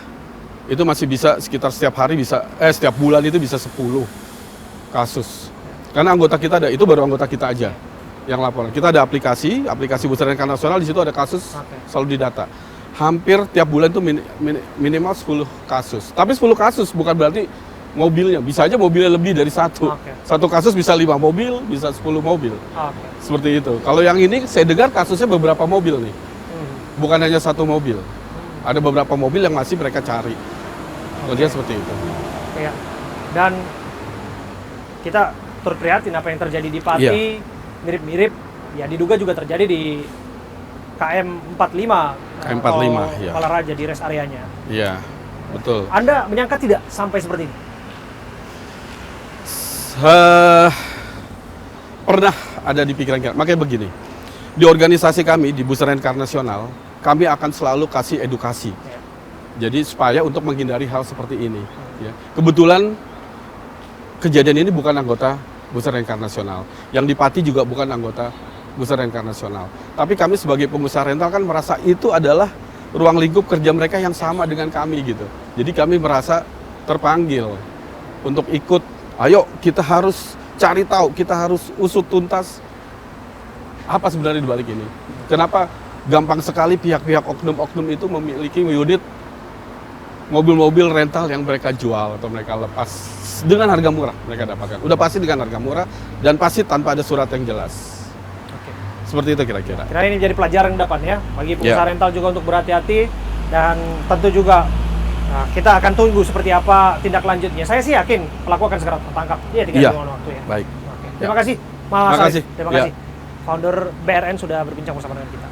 itu masih bisa sekitar setiap bulan itu bisa 10 kasus. Karena anggota kita ada, itu baru anggota kita aja yang laporan. Kita ada aplikasi bus rental nasional, di situ ada kasus selalu didata. Hampir tiap bulan itu minimal 10 kasus. Tapi 10 kasus bukan berarti mobilnya. Bisa aja mobilnya lebih dari satu. Satu kasus bisa 5 mobil, bisa 10 mobil. Seperti itu. Kalau yang ini saya dengar kasusnya beberapa mobil nih. Bukan hanya satu mobil. Ada beberapa mobil yang masih mereka cari. Kemudian seperti itu. Ya. Dan kita turut prihatin apa yang terjadi di Pati. Mirip-mirip ya diduga juga terjadi di KM 45 ya. Palaraja di rest areanya. Iya, betul. Anda menyangka tidak sampai seperti ini? Pernah ada di pikiran kita. Makanya begini, di organisasi kami, di Bus Rental Nasional, kami akan selalu kasih edukasi. Jadi supaya untuk menghindari hal seperti ini. Ya. Kebetulan kejadian ini bukan anggota Bus Rental Nasional. Yang di Pati juga bukan anggota Bus Rental Nasional. Tapi kami sebagai pengusaha rental kan merasa itu adalah ruang lingkup kerja mereka yang sama dengan kami gitu. Jadi kami merasa terpanggil untuk ikut. Ayo kita harus cari tahu, kita harus usut tuntas apa sebenarnya di balik ini. Kenapa gampang sekali pihak-pihak oknum-oknum itu memiliki unit mobil-mobil rental yang mereka jual atau mereka lepas dengan harga murah mereka dapatkan. Udah pasti dengan harga murah dan pasti tanpa ada surat yang jelas. Seperti itu kira-kira. Kira ini menjadi pelajaran ke depan ya bagi pengusaha rental juga untuk berhati-hati dan tentu juga kita akan tunggu seperti apa tindak lanjutnya. Saya sih yakin pelaku akan segera tertangkap. Iya, tinggal waktu ya. Baik. Terima kasih, Mas. Terima kasih. Terima kasih. Founder BRN sudah berbincang bersama dengan kita.